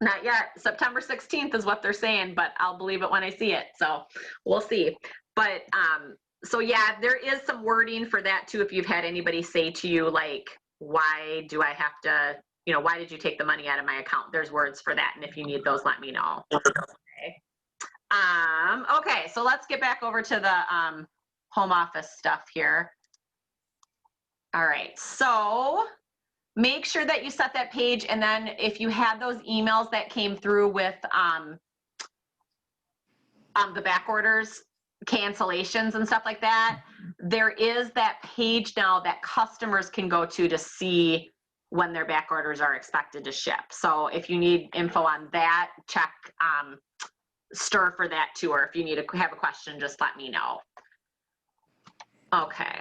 Not yet. September 16th is what they're saying, but I'll believe it when I see it. So we'll see. But so yeah, there is some wording for that too. If you've had anybody say to you, like, why do I have to, you know, why did you take the money out of my account? There's words for that. And if you need those, let me know. Okay. Okay. So let's get back over to the home office stuff here. All right. So make sure that you set that page, and then if you had those emails that came through with the back orders, cancellations and stuff like that, there is that page now that customers can go to see when their back orders are expected to ship. So if you need info on that, check STIR for that too, or if you need to have a question, just let me know. Okay.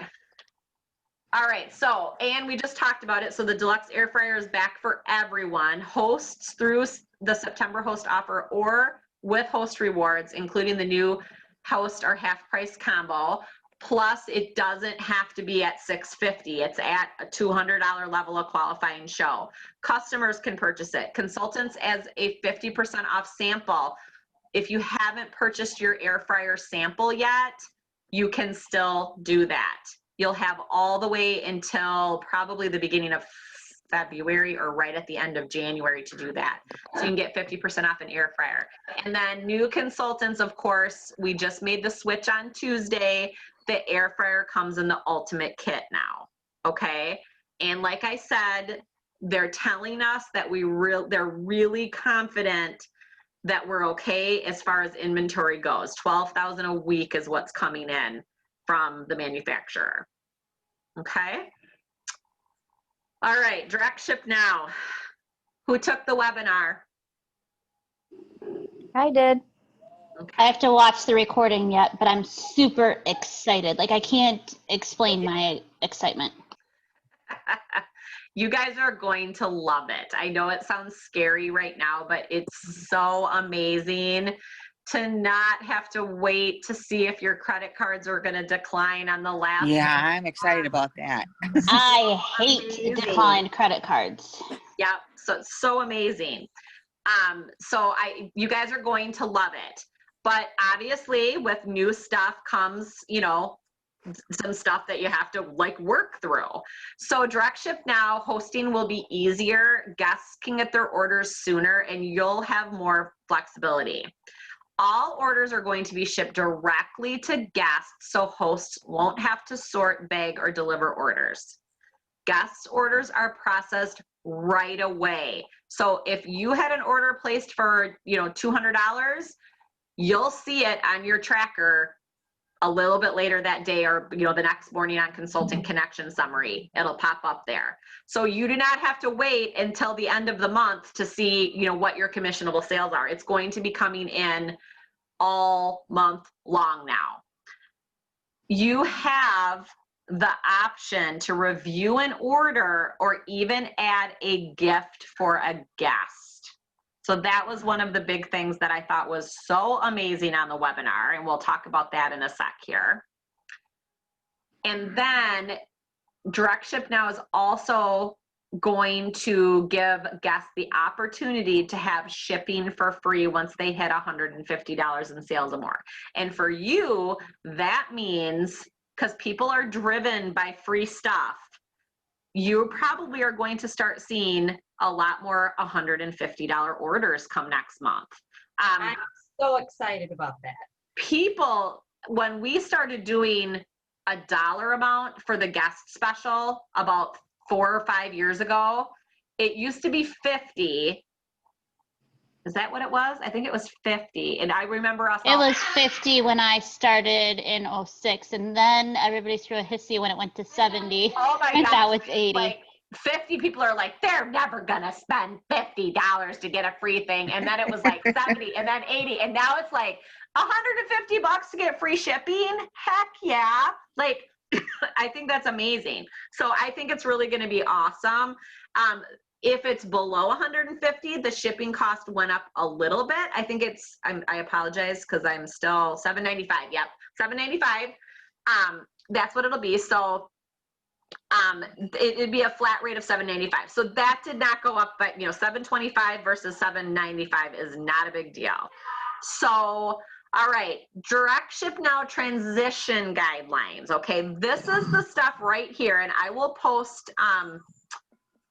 All right, so, and we just talked about it. So the deluxe air fryer is back for everyone. Hosts through the September host offer or with host rewards, including the new host or half price combo. Plus, it doesn't have to be at $650. It's at a $200 level of qualifying show. Customers can purchase it. Consultants as a 50% off sample. If you haven't purchased your air fryer sample yet, you can still do that. You'll have all the way until probably the beginning of February or right at the end of January to do that. So you can get 50% off an air fryer. And then new consultants, of course, we just made the switch on Tuesday. The air fryer comes in the ultimate kit now, okay? And like I said, they're telling us that they're really confident that we're okay as far as inventory goes. 12,000 a week is what's coming in from the manufacturer. Okay. All right, direct ship now. Who took the webinar? I did. I have to watch the recording yet, but I'm super excited. Like, I can't explain my excitement. You guys are going to love it. I know it sounds scary right now, but it's so amazing to not have to wait to see if your credit cards are going to decline on the last. Yeah, I'm excited about that. I hate Amazing. declined credit cards. Yep. So it's so amazing. You guys are going to love it. But obviously with new stuff comes, you know, some stuff that you have to like work through. So direct ship now, hosting will be easier. Guests can get their orders sooner and you'll have more flexibility. All orders are going to be shipped directly to guests, so hosts won't have to sort, bag, or deliver orders. Guests' orders are processed right away. So if you had an order placed for, you know, $200, you'll see it on your tracker a little bit later that day or, you know, the next morning on Consultant Connection Summary. It'll pop up there. So you do not have to wait until the end of the month to see, you know, what your commissionable sales are. It's going to be coming in all month long now. You have the option to review an order or even add a gift for a guest. So that was one of the big things that I thought was so amazing on the webinar, and we'll talk about that in a sec here. And then direct ship now is also going to give guests the opportunity to have shipping for free once they hit $150 in sales or more. And for you, that means, because people are driven by free stuff, you probably are going to start seeing a lot more $150 orders come next month. I'm so excited about that. People, when we started doing a dollar amount for the guest special about 4 or 5 years ago, it used to be 50. Is that what it was? I think it was 50. And I remember us. It was 50 when I started in 06, and then everybody threw a hissy when it went to 70. Oh my and gosh. that was 80. Like 50 people are like, they're never gonna spend $50 to get a free thing. And then it was like 70 and then 80. And now it's like $150 to get free shipping. Heck yeah. Like, I think that's amazing. So I think it's really going to be awesome. If it's below 150, the shipping cost went up a little bit. I think it's, I apologize because I'm still $7.95. Yep, $7.95. That's what it'll be. So it'd be a flat rate of $7.95. So that did not go up, but you know, $7.25 versus $7.95 is not a big deal. So, all right, direct ship now transition guidelines. Okay, this is the stuff right here, and I will post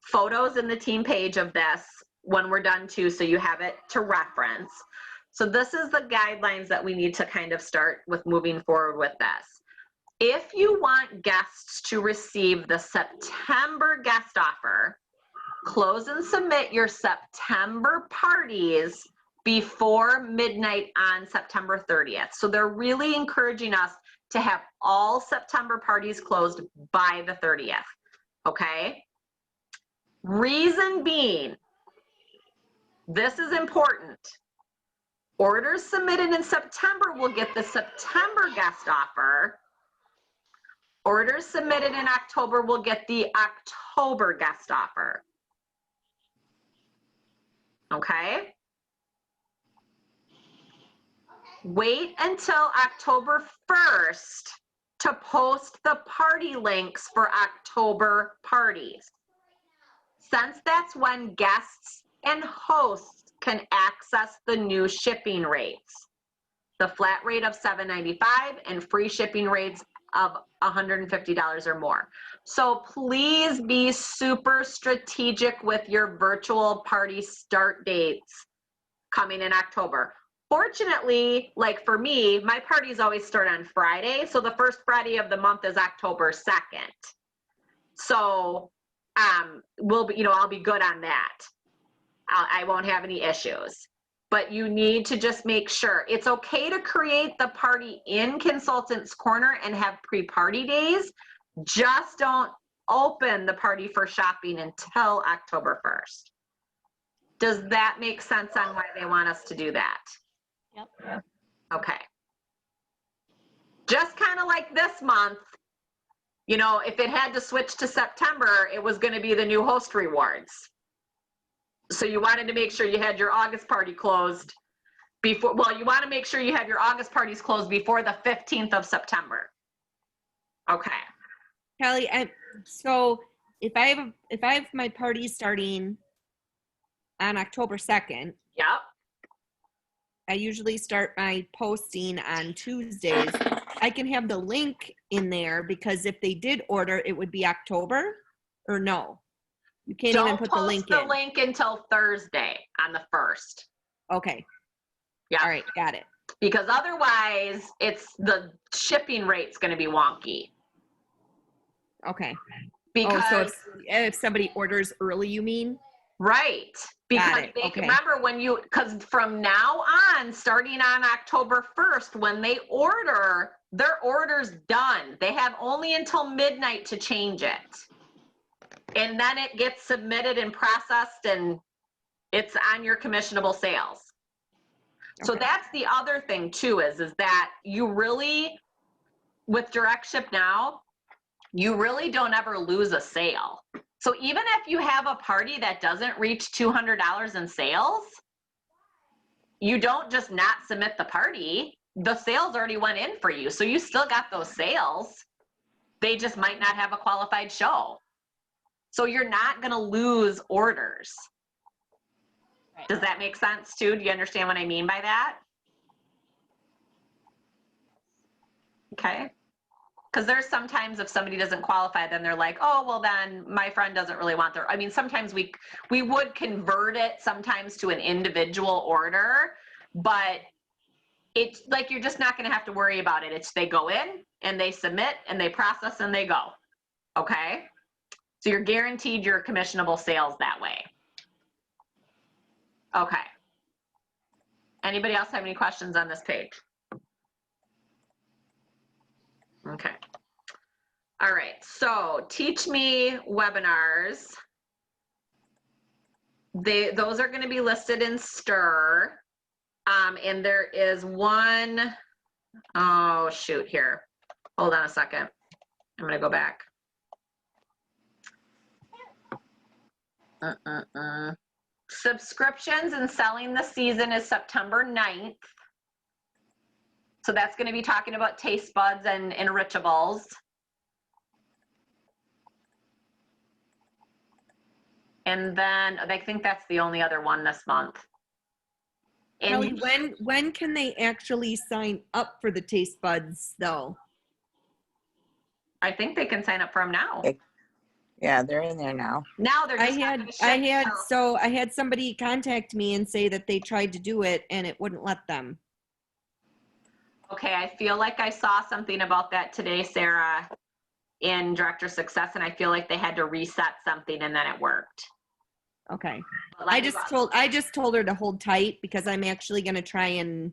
photos in the team page of this when we're done too, so you have it to reference. So this is the guidelines that we need to kind of start with moving forward with this. If you want guests to receive the September guest offer, close and submit your September parties before midnight on September 30th. So they're really encouraging us to have all September parties closed by the 30th, okay? Reason being, this is important. Orders submitted in September will get the September guest offer. Orders submitted in October will get the October guest offer. Okay? Wait until October 1st to post the party links for October parties. Since that's when guests and hosts can access the new shipping rates. The flat rate of $7.95 and free shipping rates of $150 or more. So please be super strategic with your virtual party start dates coming in October. Fortunately, like for me, my parties always start on Friday. So the first Friday of the month is October 2nd. So I'll be good on that. I won't have any issues. But you need to just make sure. It's okay to create the party in Consultants Corner and have pre-party days. Just don't open the party for shopping until October 1st. Does that make sense on why they want us to do that? Yep. Okay. Just kind of like this month, if it had to switch to September, it was going to be the new host rewards. So you wanted to make sure you had your August party closed before, you want to make sure you have your August parties closed before the 15th of September. Okay. Kelly, so if I have my party starting on October 2nd, Yep. I usually start my posting on Tuesdays. I can have the link in there because if they did order, it would be October, or no? You can't even put the link in. Don't post the link until Thursday on the 1st. Okay. Yeah. All right, got it. Because otherwise, the shipping rate's going to be wonky. Okay. Because so if somebody orders early, you mean? Right. Because it. they Okay. remember because from now on, starting on October 1st, when they order, their order's done. They have only until midnight to change it. And then it gets submitted and processed and it's on your commissionable sales. So Okay. that's the other thing too, is that you really, with Direct Ship Now, you really don't ever lose a sale. So even if you have a party that doesn't reach $200 in sales, you don't just not submit the party. The sales already went in for you. So you still got those sales. They just might not have a qualified show. So you're not going to lose orders. Right. Does that make sense too? Do you understand what I mean by that? Okay. Because there's sometimes if somebody doesn't qualify, then they're like, oh, well then my friend doesn't really want their, sometimes we would convert it sometimes to an individual order, but it's like, you're just not going to have to worry about it. They go in and they submit and they process and they go. Okay. So you're guaranteed your commissionable sales that way. Okay. Anybody else have any questions on this page? Okay. All right. So Teach Me webinars. Those are going to be listed in STIR. And there is one, oh shoot here. Hold on a second. I'm going to go back. Subscriptions and selling the season is September 9th. So that's going to be talking about taste buds and enrichables. And then I think that's the only other one this month. Kelly, when can they actually sign up for the taste buds though? I think they can sign up for them now. Yeah, they're in there now. Now they're just I had somebody contact me and say that they tried to do it and it wouldn't let them. Okay, I feel like I saw something about that today, Sarah, in Director Success, and I feel like they had to reset something and then it worked. Okay. But I just told her to hold tight because I'm actually going to try and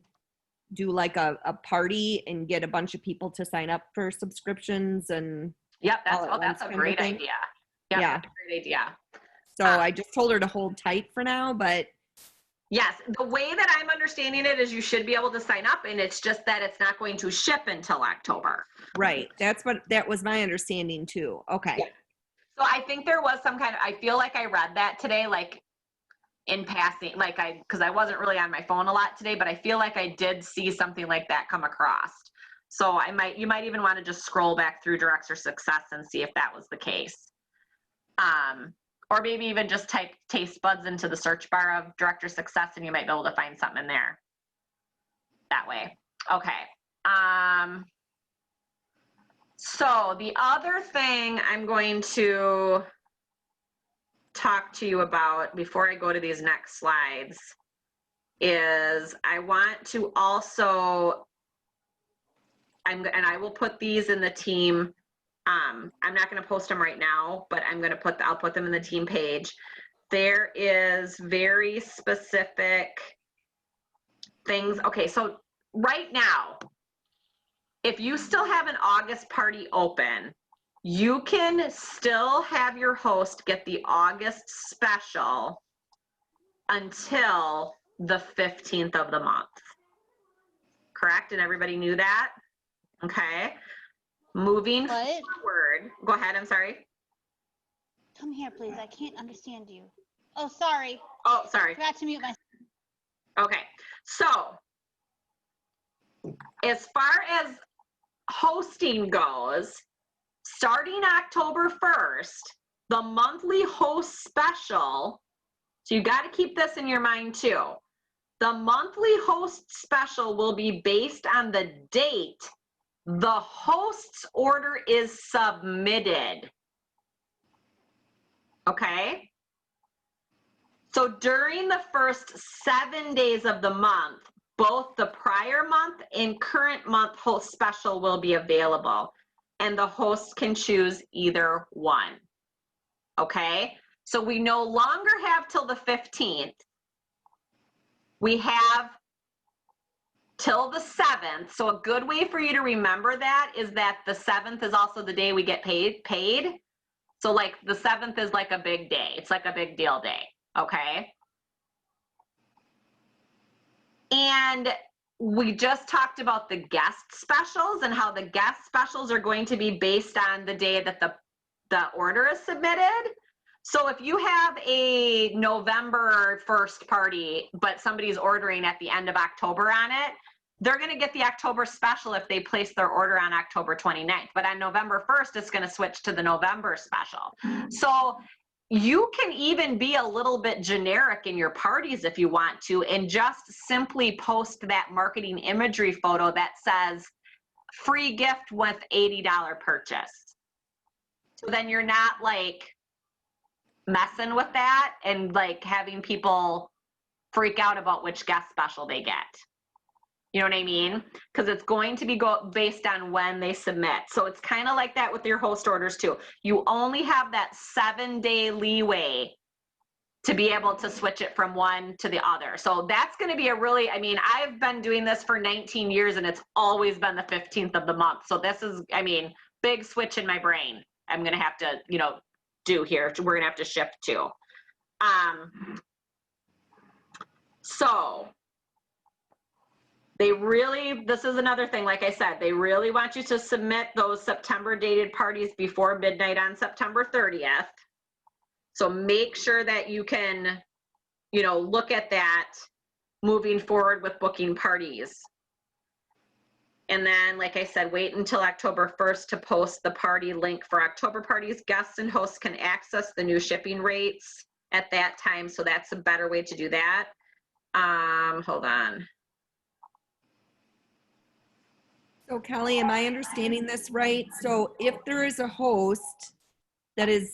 do like a party and get a bunch of people to sign up for subscriptions and yep, that's all at once a kind of great thing. idea. Yep, Yeah. that's a great idea. So I just told her to hold tight for now, but Yes, the way that I'm understanding it is you should be able to sign up, and it's just that it's not going to ship until October. Right. That was my understanding too. Okay. Yeah. So I think there was some kind of, I feel like I read that today, like in passing, like because I wasn't really on my phone a lot today, but I feel like I did see something like that come across. So you might even want to just scroll back through Director Success and see if that was the case. Or maybe even just type Taste Buds into the search bar of Director Success and you might be able to find something in there that way. Okay. So the other thing I'm going to talk to you about before I go to these next slides is I want to also, and I will put these in the team. I'm not going to post them right now, but I'll put them in the team page. There is very specific things. Okay, so right now, if you still have an August party open, you can still have your host get the August special until the 15th of the month. Correct? And everybody knew that? Okay. Moving forward. Go ahead, I'm sorry. Come here, please. I can't understand you. Oh, sorry. Oh, sorry. Forgot to mute my. Okay. So, as far as hosting goes, starting October 1st, the monthly host special, so you got to keep this in your mind too. The monthly host special will be based on the date the host's order is submitted. Okay? So during the first 7 days of the month, both the prior month and current month host special will be available, and the host can choose either one. Okay? So we no longer have till the 15th. We have till the 7th. So a good way for you to remember that is that the 7th is also the day we get paid. So like the 7th is like a big day. It's like a big deal day. Okay. And we just talked about the guest specials and how the guest specials are going to be based on the day that the order is submitted. So if you have a November 1st party, but somebody's ordering at the end of October on it, they're going to get the October special if they place their order on October 29th. But on November 1st, it's going to switch to the November special. So you can even be a little bit generic in your parties if you want to, and just simply post that marketing imagery photo that says free gift with $80 purchase. So then you're not like messing with that and like having people freak out about which guest special they get. You know what I mean? Because it's going to be based on when they submit. So it's kind of like that with your host orders too. You only have that 7-day leeway to be able to switch it from one to the other. So that's going to be a really, I mean, I've been doing this for 19 years and it's always been the 15th of the month. So this is, I mean, big switch in my brain. I'm going to have to, you know, do here. We're going to have to shift to. So they really, this is another thing, like I said, they really want you to submit those September dated parties before midnight on September 30th. So make sure that you can, you know, look at that moving forward with booking parties. And then, like I said, wait until October 1st to post the party link for October parties. Guests and hosts can access the new shipping rates at that time. So that's a better way to do that. Hold on. So Kelly, am I understanding this right? So if there is a host that is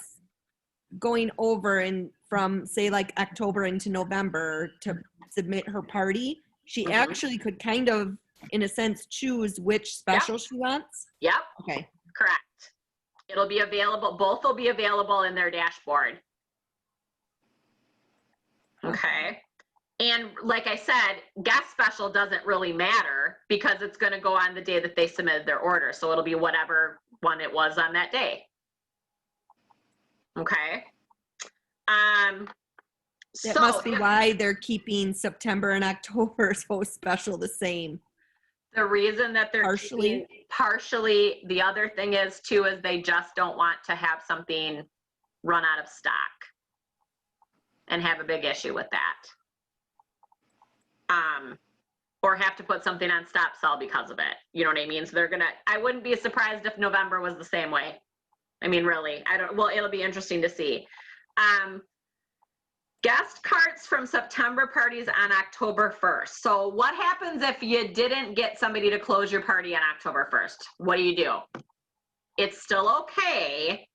going over and from say like October into November to submit her party, she actually could kind of, in a sense, choose which special she wants? Yep. Okay. Correct. It'll be available, both will be available in their dashboard. Okay. And like I said, guest special doesn't really matter because it's going to go on the day that they submitted their order. So it'll be whatever one it was on that day. Okay. That So must be why they're keeping September and October so special the same. the reason that they're Partially. partially, the other thing is too, is they just don't want to have something run out of stock and have a big issue with that. Or have to put something on stop sell because of it. You know what I mean? So I wouldn't be surprised if November was the same way. I mean, really, it'll be interesting to see. Guest carts from September parties on October 1st. So what happens if you didn't get somebody to close your party on October 1st? What do? It's still okay,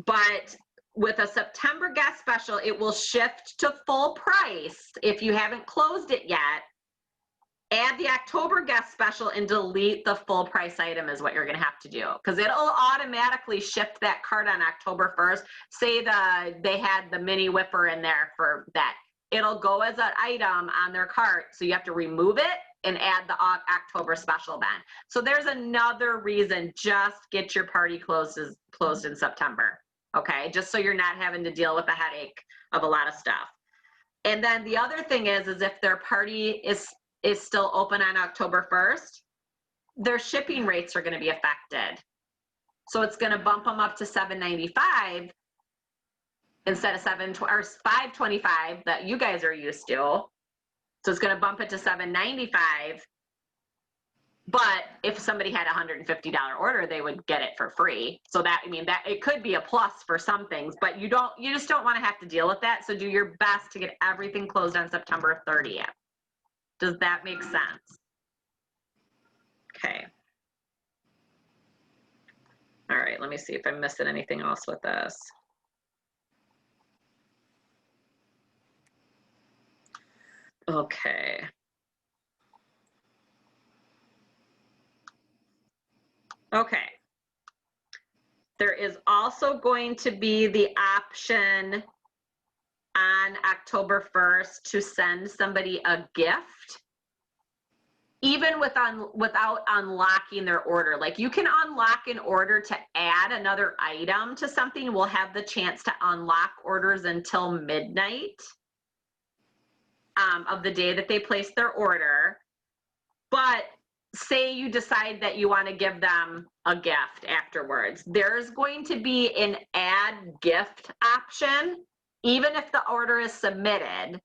but with a September guest special, it will shift to full price if you haven't closed it yet. Add the October guest special and delete the full price item is what you're going to have to do, because it'll automatically shift that cart on October 1st. Say they had the mini whipper in there for that. It'll go as an item on their cart, so you have to remove it and add the October special then. So there's another reason, just get your party closed in September, okay? Just so you're not having to deal with the headache of a lot of stuff. And then the other thing is if their party is still open on October 1st, their shipping rates are going to be affected. So it's going to bump them up to $7.95 instead of $5.25 that you guys are used to. So it's going to bump it to $7.95. But if somebody had a $150 order, they would get it for free. So that it could be a plus for some things, but you just don't want to have to deal with that. So do your best to get everything closed on September 30th. Does that make sense? Okay. All right, let me see if I'm missing anything else with this. Okay. Okay. There is also going to be the option on October 1st to send somebody a gift, even without unlocking their order. Like, you can unlock an order to add another item to something. We'll have the chance to unlock orders until midnight of the day that they place their order. But say you decide that you want to give them a gift afterwards, there's going to be an add gift option. Even if the order is submitted,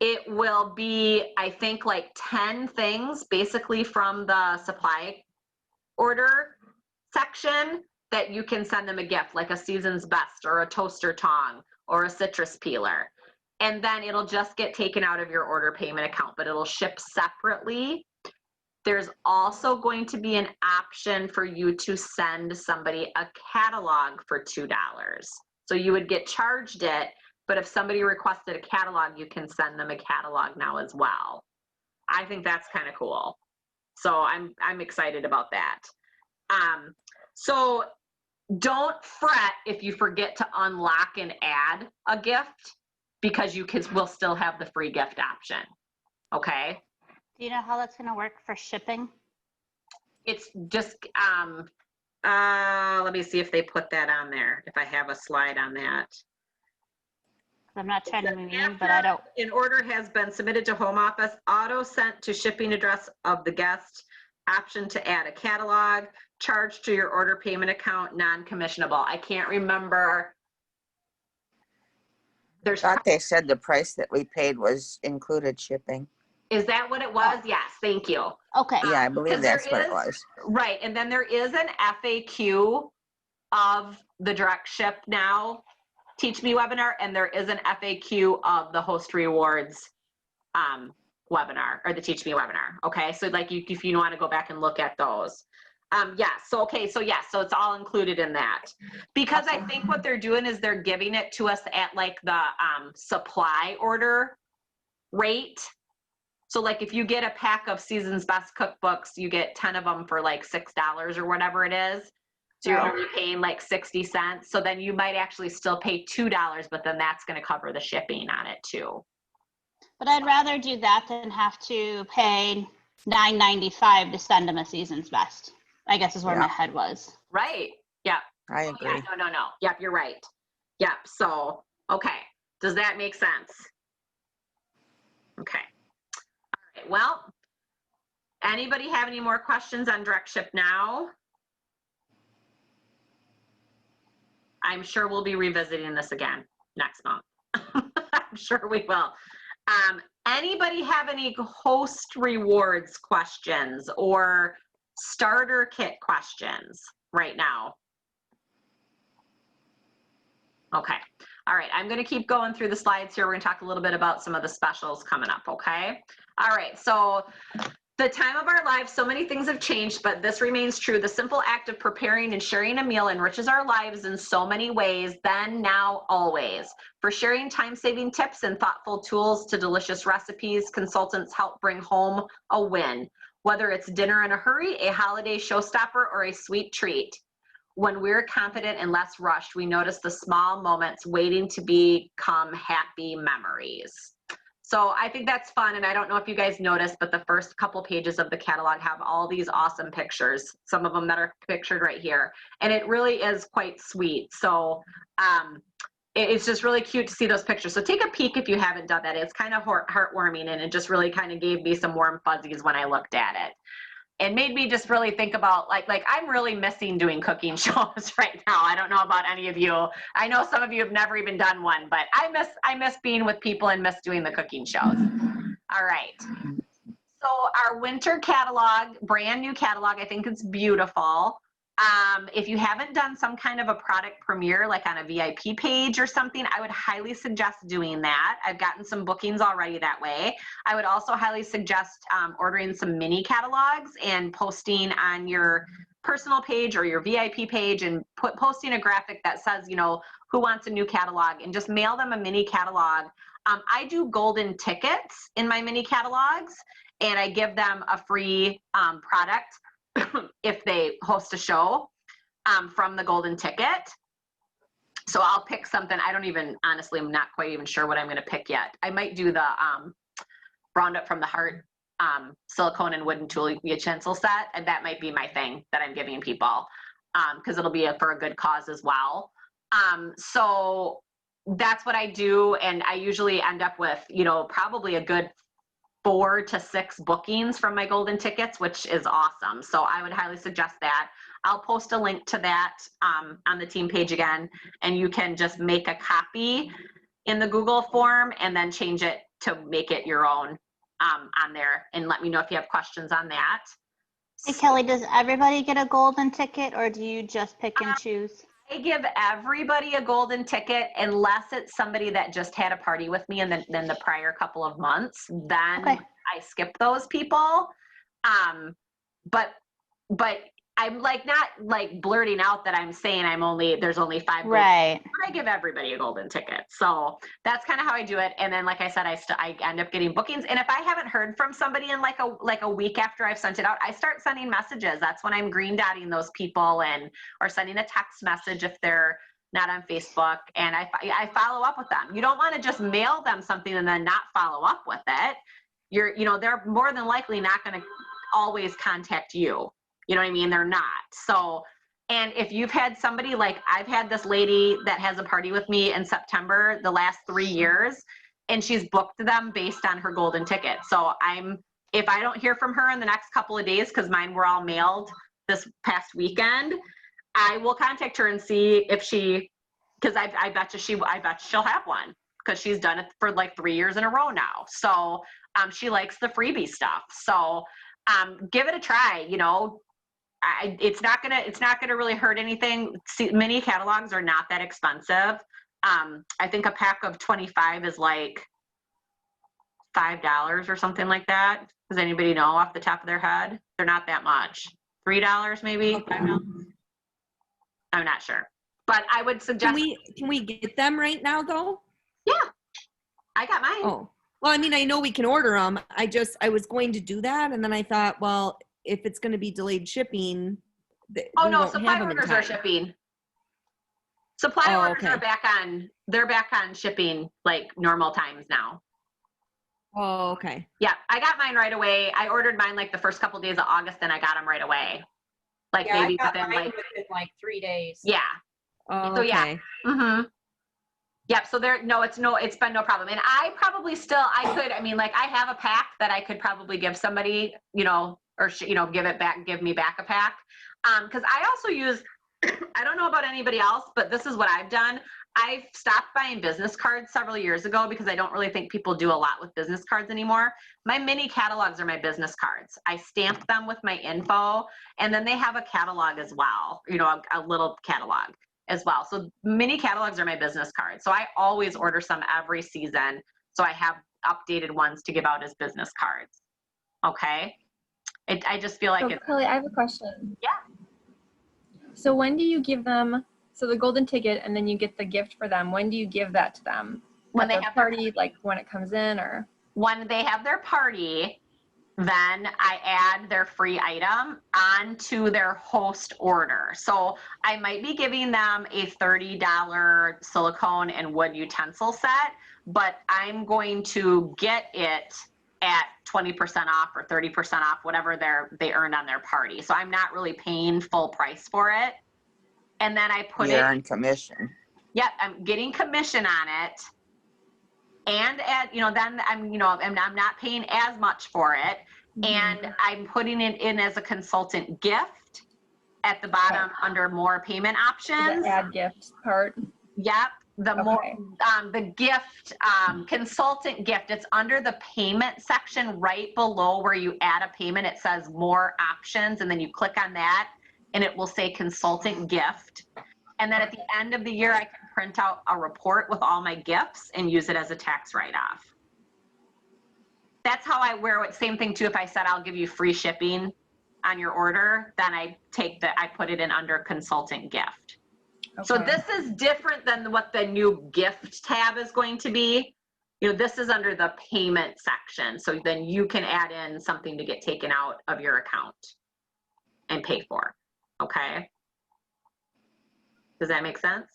it will be, I think, like 10 things basically from the supply order section that you can send them a gift, like a Season's Best or a toaster tong or a citrus peeler. And then it'll just get taken out of your order payment account, but it'll ship separately. There's also going to be an option for you to send somebody a catalog for $2. So you would get charged it, but if somebody requested a catalog, you can send them a catalog now as well. I think that's kind of cool. So I'm excited about that. So don't fret if you forget to unlock and add a gift, because we'll still have the free gift option. Okay? Do you know how that's going to work for shipping? It's just, let me see if they put that on there, if I have a slide on that. I'm not trying to be mean, but I don't. An order has been submitted to home office, auto sent to shipping address of the guest, option to add a catalog, charge to your order payment account, non-commissionable. I can't remember. I thought they said the price that we paid was included shipping. Is that what it was? Yes, thank you. Okay. Yeah, I believe that's what it was. Right, and then there is an FAQ of the direct ship now Teach Me webinar, and there is an FAQ of the Host Rewards webinar, or the Teach Me webinar. Okay, so like if you want to go back and look at those. So it's all included in that, because I think what they're doing is they're giving it to us at like the supply order rate. So like if you get a pack of Season's Best cookbooks, you get 10 of them for like $6 or whatever it is. So you're only paying like 60 cents. So then you might actually still pay $2, but then that's going to cover the shipping on it too. But I'd rather do that than have to pay $9.95 to send them a Season's Best, I guess is where my head was. Right. Yep. I agree. Yeah, no. Yep, you're right. Yep. So, okay. Does that make sense? Okay. All right. Well, anybody have any more questions on Direct Ship Now? I'm sure we'll be revisiting this again next month. I'm sure we will. Anybody have any host rewards questions or starter kit questions right now? Okay. All right. I'm going to keep going through the slides here. We're going to talk a little bit about some of the specials coming up. Okay. All right. So the time of our lives, so many things have changed, but this remains true. The simple act of preparing and sharing a meal enriches our lives in so many ways, then, now, always. For sharing time-saving tips and thoughtful tools to delicious recipes, consultants help bring home a win. Whether it's dinner in a hurry, a holiday showstopper, or a sweet treat. When we're confident and less rushed, we notice the small moments waiting to become happy memories. So I think that's fun, and I don't know if you guys noticed, but the first couple pages of the catalog have all these awesome pictures, some of them that are pictured right here, and it really is quite sweet. So it's just really cute to see those pictures. So take a peek if you haven't done that. It's kind of heartwarming, and it just really kind of gave me some warm fuzzies when I looked at it. It made me just really think about, like I'm really missing doing cooking shows right now. I don't know about any of you. I know some of you have never even done one, but I miss being with people and miss doing the cooking shows. All right. So our winter catalog, brand new catalog, I think it's beautiful. If you haven't done some kind of a product premiere, like on a VIP page or something, I would highly suggest doing that. I've gotten some bookings already that way. I would also highly suggest ordering some mini catalogs and posting on your personal page or your VIP page and posting a graphic that says, you know, who wants a new catalog, and just mail them a mini catalog. I do golden tickets in my mini catalogs, and I give them a free product if they host a show from the golden ticket. So I'll pick something. I don't even, honestly, I'm not quite even sure what I'm going to pick yet. I might do the Roundup from the Heart silicone and wooden tool utensil set, and that might be my thing that I'm giving people because it'll be for a good cause as well. So that's what I do, and I usually end up with, you know, probably a good 4 to 6 bookings from my golden tickets, which is awesome. So I would highly suggest that. I'll post a link to that on the team page again, and you can just make a copy in the Google form and then change it to make it your own on there, and let me know if you have questions on that. Hey, Kelly, does everybody get a golden ticket, or do you just pick and choose? I give everybody a golden ticket unless it's somebody that just had a party with me in the prior couple of months. Then Okay. I skip those people. But I'm like not like blurting out that I'm saying there's only 5 golden Right. tickets, but I give everybody a golden ticket. So that's kind of how I do it. And then, like I said, I end up getting bookings. And if I haven't heard from somebody in like a week after I've sent it out, I start sending messages. That's when I'm green dotting those people or sending a text message if they're not on Facebook, and I follow up with them. You don't want to just mail them something and then not follow up with it. They're more than likely not going to always contact you. You know what I mean? They're not. So, and if you've had somebody, like I've had this lady that has a party with me in September the last 3 years, and she's booked them based on her golden ticket. So if I don't hear from her in the next couple of days, because mine were all mailed this past weekend, I will contact her and see if because I bet she'll have one, because she's done it for like 3 years in a row now. So she likes the freebie stuff. So give it a try. You know, it's not gonna really hurt anything. Mini catalogs are not that expensive. I think a pack of 25 is like $5 or something like that. Does anybody know off the top of their head? They're not that much. $3 maybe. $5. I'm not sure, but I would suggest. Can we get them right now though? Yeah, I got mine. Oh, well, I mean, I know we can order them. I was going to do that, and then I thought, well, if it's going to be delayed shipping, Oh no, supply orders are shipping. Supply orders are they're back on shipping like normal times now. Oh, okay. Yeah, I got mine right away. I ordered mine like the first couple days of August, and I got them right away. Like maybe I got within mine within like 3 days. Yeah. Oh, So okay. yeah. Yep. So it's been no problem. And I probably still, I mean, like I have a pack that I could probably give somebody, or, give me back a pack. Cause I also use, I don't know about anybody else, but this is what I've done. I've stopped buying business cards several years ago because I don't really think people do a lot with business cards anymore. My mini catalogs are my business cards. I stamp them with my info, and then they have a catalog as well, a little catalog as well. So mini catalogs are my business cards. So I always order some every season. So I have updated ones to give out as business cards. Okay. I just feel like So, it's, Kelly, I have a question. Yeah. So when do you give them, so the golden ticket and then you get the gift for them, when do you give that to them? When At they their have their party, like when it comes in, or? when they have their party, then I add their free item onto their host order. So I might be giving them a $30 silicone and wood utensil set, but I'm going to get it at 20% off or 30% off, whatever they earned on their party. So I'm not really paying full price for it. And then I put You're it, on commission. yep, I'm getting commission on it. And then I'm not paying as much for it. And I'm putting it in as a consultant gift at the bottom under more payment options. The add gift part. Yep. The gift, consultant gift, it's under the payment section right below where you add a payment. It says more options, and then you click on that and it will say consultant gift. And then at the end of the year, I can print out a report with all my gifts and use it as a tax write-off. That's how I wear it. Same thing too. If I said I'll give you free shipping on your order, then I put it in under consultant gift. Okay. So this is different than what the new gift tab is going to be. This is under the payment section. So then you can add in something to get taken out of your account and pay for. Okay. Does that make sense?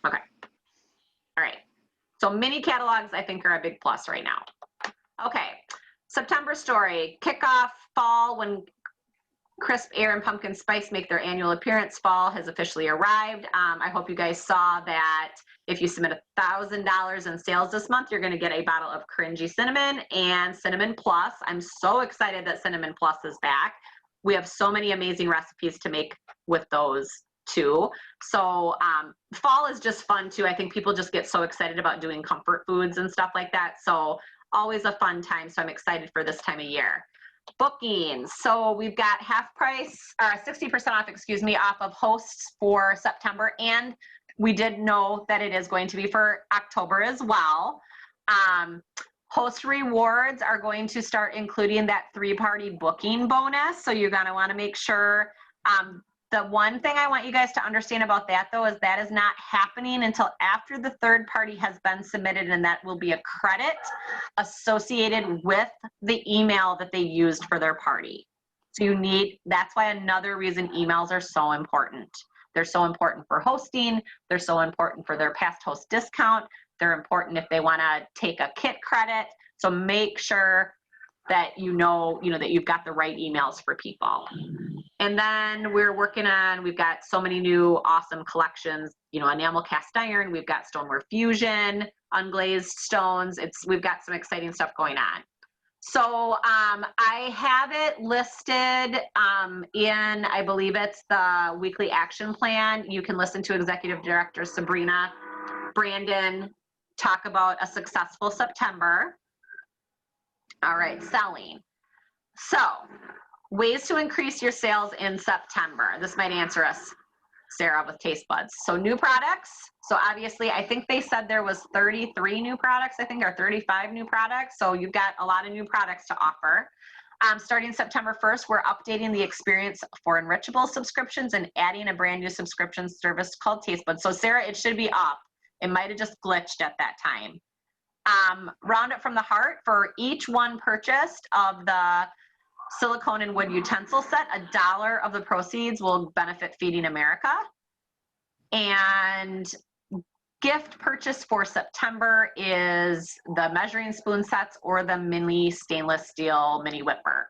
Okay. All right. So mini catalogs, I think, are a big plus right now. Okay. September story. Kickoff fall when Crisp Air and Pumpkin Spice make their annual appearance. Fall has officially arrived. I hope you guys saw that if you submit $1,000 in sales this month, you're going to get a bottle of Cringy Cinnamon and Cinnamon Plus. I'm so excited that Cinnamon Plus is back. We have so many amazing recipes to make with those too. So fall is just fun too. I think people just get so excited about doing comfort foods and stuff like that. So always a fun time. So I'm excited for this time of year. Bookings. So we've got 60% off, off of hosts for September. And we did know that it is going to be for October as well. Host rewards are going to start including that 3-party booking bonus. So you're going to want to make sure, the one thing I want you guys to understand about that though, is that is not happening until after the 3rd party has been submitted, and that will be a credit associated with the email that they used for their party. So that's why another reason emails are so important. They're so important for hosting. They're so important for their past host discount. They're important if they want to take a kit credit. So make sure that that you've got the right emails for people. And then we've got so many new awesome collections, enamel cast iron, we've got stoneware fusion, unglazed stones. We've got some exciting stuff going on. So I have it listed in, I believe it's the weekly action plan. You can listen to Executive Director Sabrina Brandon talk about a successful September. All right, selling. So ways to increase your sales in September. This might answer us, Sarah, with Taste Buds. So new products. So obviously, I think they said there was 33 new products, or 35 new products. So you've got a lot of new products to offer. Starting September 1st, we're updating the experience for Enrichable subscriptions and adding a brand new subscription service called Taste Buds. So Sarah, it should be up. It might have just glitched at that time. Round It from the Heart, for each one purchased of the silicone and wood utensil set, $1 of the proceeds will benefit Feeding America. And gift purchase for September is the measuring spoon sets or the mini stainless steel mini whipper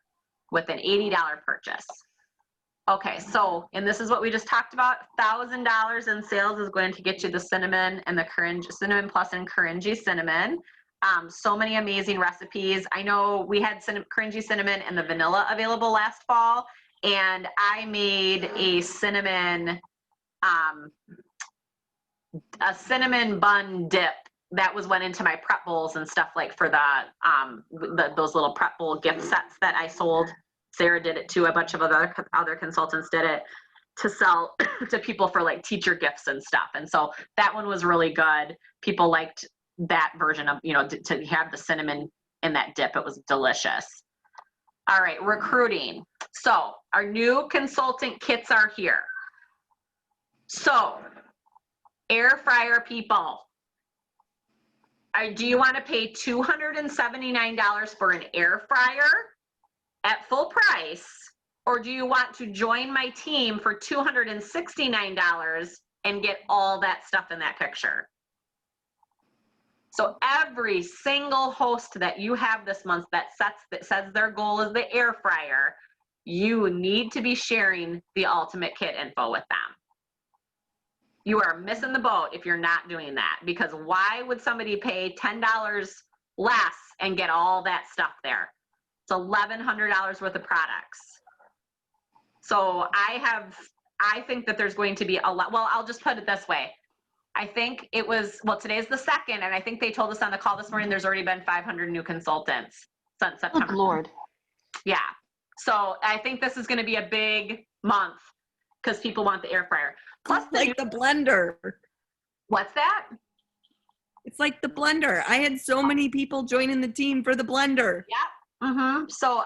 with an $80 purchase. Okay, so, and this is what we just talked about, $1,000 in sales is going to get you the cinnamon and the cinnamon plus and Caringi cinnamon. So many amazing recipes. I know we had Caringi cinnamon and the vanilla available last fall, and I made a cinnamon bun dip that went into my prep bowls and stuff, like for those little prep bowl gift sets that I sold. Sarah did it too. A bunch of other consultants did it to sell to people for like teacher gifts and stuff. And so that one was really good. People liked that version of, to have the cinnamon in that dip. It was delicious. All right, recruiting. So our new consultant kits are here. So air fryer people, do you want to pay $279 for an air fryer at full price, or do you want to join my team for $269 and get all that stuff in that picture? So every single host that you have this month that says their goal is the air fryer, you need to be sharing the ultimate kit info with them. You are missing the boat if you're not doing that, because why would somebody pay $10 less and get all that stuff there? It's $1,100 worth of products. So I think that there's going to be a lot. Well, I'll just put it this way. I think it was, today's the 2nd, and I think they told us on the call this morning there's already been 500 new consultants since September. Good Lord. Yeah. So I think this is going to be a big month because people want the air fryer. Plus the blender. What's that? It's like the blender. I had so many people joining the team for the blender. Yeah. Mm-hmm. So,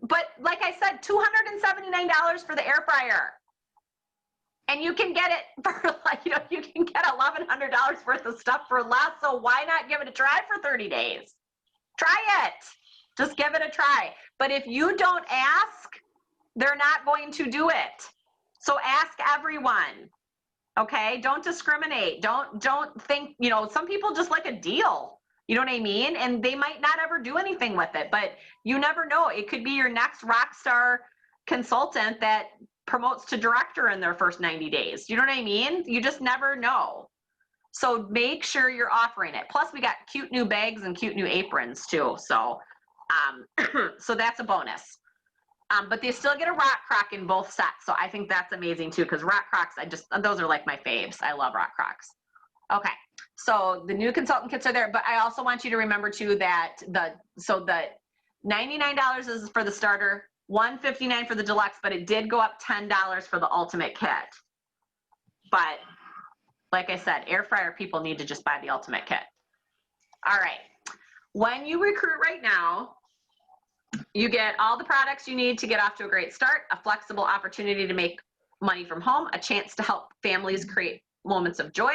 but like I said, $279 for the air fryer. And you can get it for you can get $1,100 worth of stuff for less. So why not give it a try for 30 days? Try it. Just give it a try. But if you don't ask, they're not going to do it. So ask everyone. Okay? Don't discriminate. Don't think, some people just like a deal. You know what I mean? And they might not ever do anything with it, but you never know. It could be your next rock star consultant that promotes to director in their first 90 days. You know what I mean? You just never know. So make sure you're offering it. Plus we got cute new bags and cute new aprons too. So, so that's a bonus. But they still get a Rock Crock in both sets. So I think that's amazing too, because Rock Crocs, those are like my faves. I love Rock Crocs. Okay. So the new consultant kits are there, but I also want you to remember too that the $99 is for the starter, $159 for the deluxe, but it did go up $10 for the ultimate kit. But like I said, air fryer people need to just buy the ultimate kit. All right. When you recruit right now, you get all the products you need to get off to a great start, a flexible opportunity to make money from home, a chance to help families create moments of joy,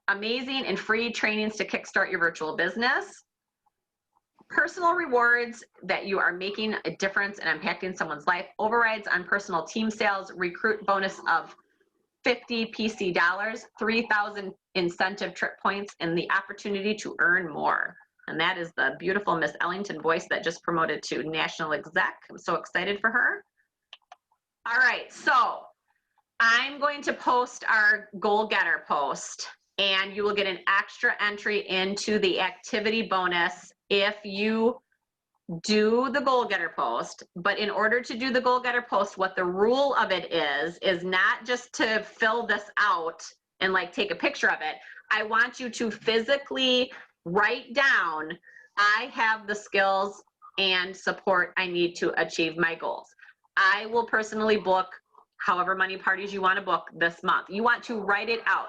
amazing and free trainings to kickstart your virtual business, personal rewards that you are making a difference and impacting someone's life, overrides on personal team sales, recruit bonus of 50 PC dollars, 3,000 incentive trip points, and the opportunity to earn more. And that is the beautiful Miss Ellington Boyce that just promoted to national exec. I'm so excited for her. All right, so I'm going to post our goal getter post, and you will get an extra entry into the activity bonus if you do the goal getter post. But in order to do the goal getter post, what the rule of it is not just to fill this out and like take a picture of it. I want you to physically write down, I have the skills and support I need to achieve my goals. I will personally book however many parties you want to book this month. You want to write it out.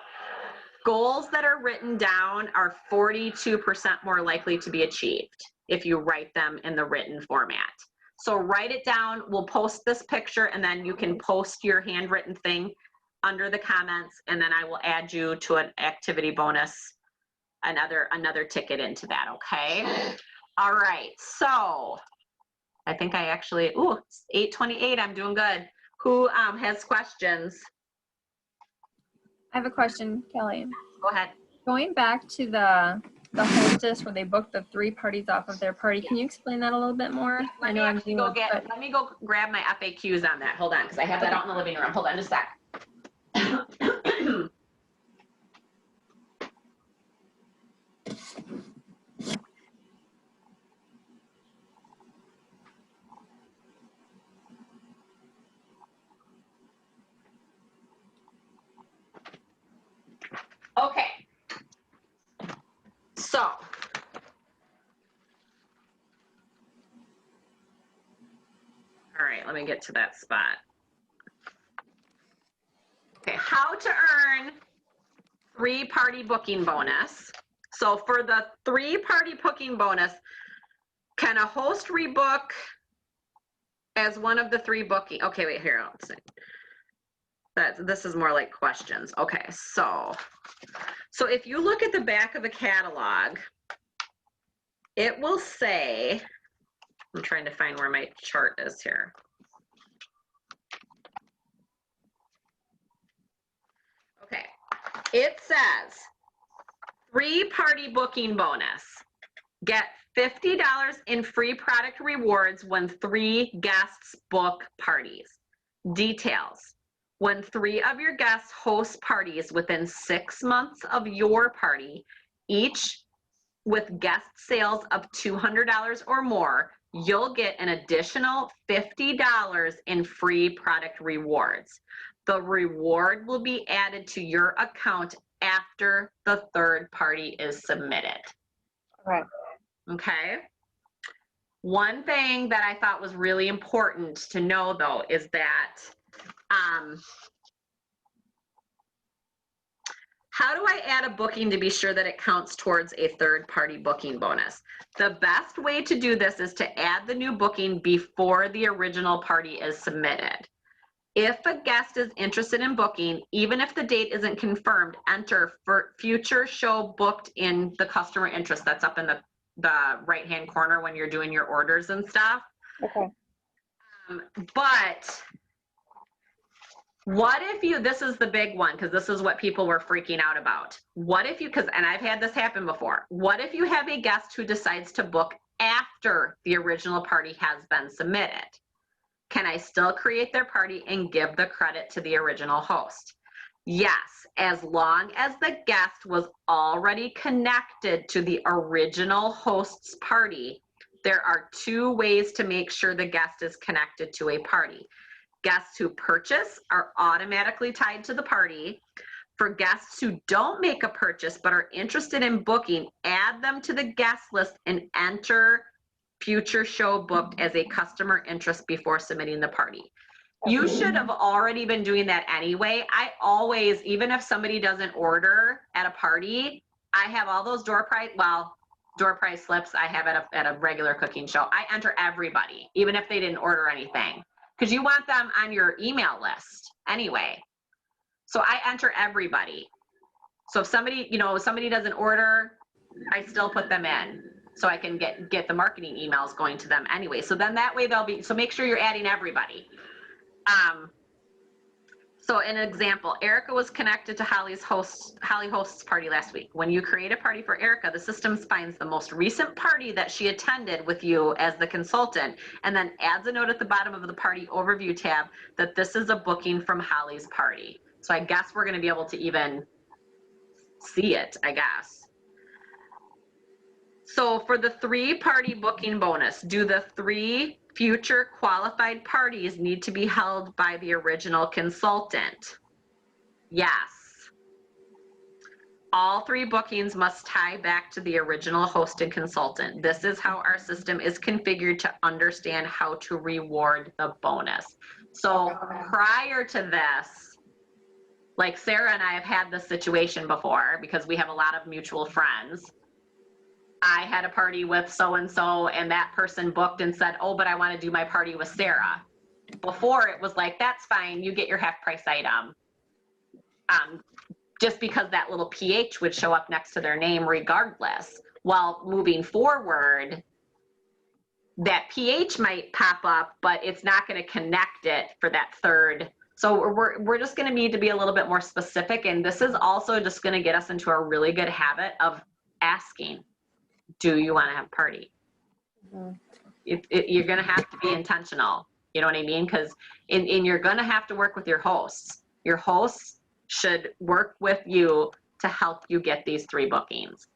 Goals that are written down are 42% more likely to be achieved if you write them in the written format. So write it down. We'll post this picture, and then you can post your handwritten thing under the comments, and then I will add you to an activity bonus, another ticket into that, okay? All right, so I think I actually, it's 8:28, I'm doing good. Who has questions? I have a question, Kelly. Go ahead. Going back to the the hostess where they book the 3 parties off of their party. Can you explain that a little bit more? I know I'm doing it, but Let me go grab my FAQs on that. Hold on, because I have that out in the living room. Hold on just a sec. Okay. So. All right, let me get to that spot. Okay, how to earn 3-party booking bonus. So for the 3-party booking bonus, can a host rebook as one of the 3 booking? Okay, wait here. Let's see. This is more like questions. Okay, so if you look at the back of a catalog, it will say, I'm trying to find where my chart is here. Okay, it says 3-party booking bonus. Get $50 in free product rewards when 3 guests book parties. Details. When 3 of your guests host parties within 6 months of your party, each with guest sales of $200 or more, you'll get an additional $50 in free product rewards. The reward will be added to your account after the 3rd party is submitted. Right. Okay. One thing that I thought was really important to know though is that how do I add a booking to be sure that it counts towards a 3rd-party booking bonus? The best way to do this is to add the new booking before the original party is submitted. If a guest is interested in booking, even if the date isn't confirmed, enter for future show booked in the customer interest that's up in the right-hand corner when you're doing your orders and stuff. Okay. But what if you, this is the big one, because this is what people were freaking out about. What if you, and I've had this happen before. What if you have a guest who decides to book after the original party has been submitted? Can I still create their party and give the credit to the original host? Yes, as long as the guest was already connected to the original host's party. There are 2 ways to make sure the guest is connected to a party. Guests who purchase are automatically tied to the party. For guests who don't make a purchase but are interested in booking, add them to the guest list and enter future show booked as a customer interest before submitting the party. You should have already been doing that anyway. I always, even if somebody doesn't order at a party, I have all those door price slips I have at a regular cooking show. I enter everybody, even if they didn't order anything, because you want them on your email list anyway. So I enter everybody. So if somebody, somebody doesn't order, I still put them in so I can get the marketing emails going to them anyway. So then that way they'll be, so make sure you're adding everybody. So an example, Erica was connected to Holly host's party last week. When you create a party for Erica, the system finds the most recent party that she attended with you as the consultant, and then adds a note at the bottom of the party overview tab that this is a booking from Holly's party. So I guess we're going to be able to even see it, I guess. So for the 3-party booking bonus, do the 3 future qualified parties need to be held by the original consultant? Yes. All 3 bookings must tie back to the original host and consultant. This is how our system is configured to understand how to reward the bonus. So prior to this, like Sarah and I have had this situation before because we have a lot of mutual friends. I had a party with so-and-so and that person booked and said, oh, but I want to do my party with Sarah. Before it was like, that's fine, you get your half price item. Just because that little PH would show up next to their name regardless. While moving forward, that PH might pop up, but it's not going to connect it for that 3rd. So we're just going to need to be a little bit more specific. And this is also just going to get us into a really good habit of asking, do you want to have a party? You're going to have to be intentional. You know what I mean? Because you're going to have to work with your hosts. Your hosts should work with you to help you get these 3 bookings.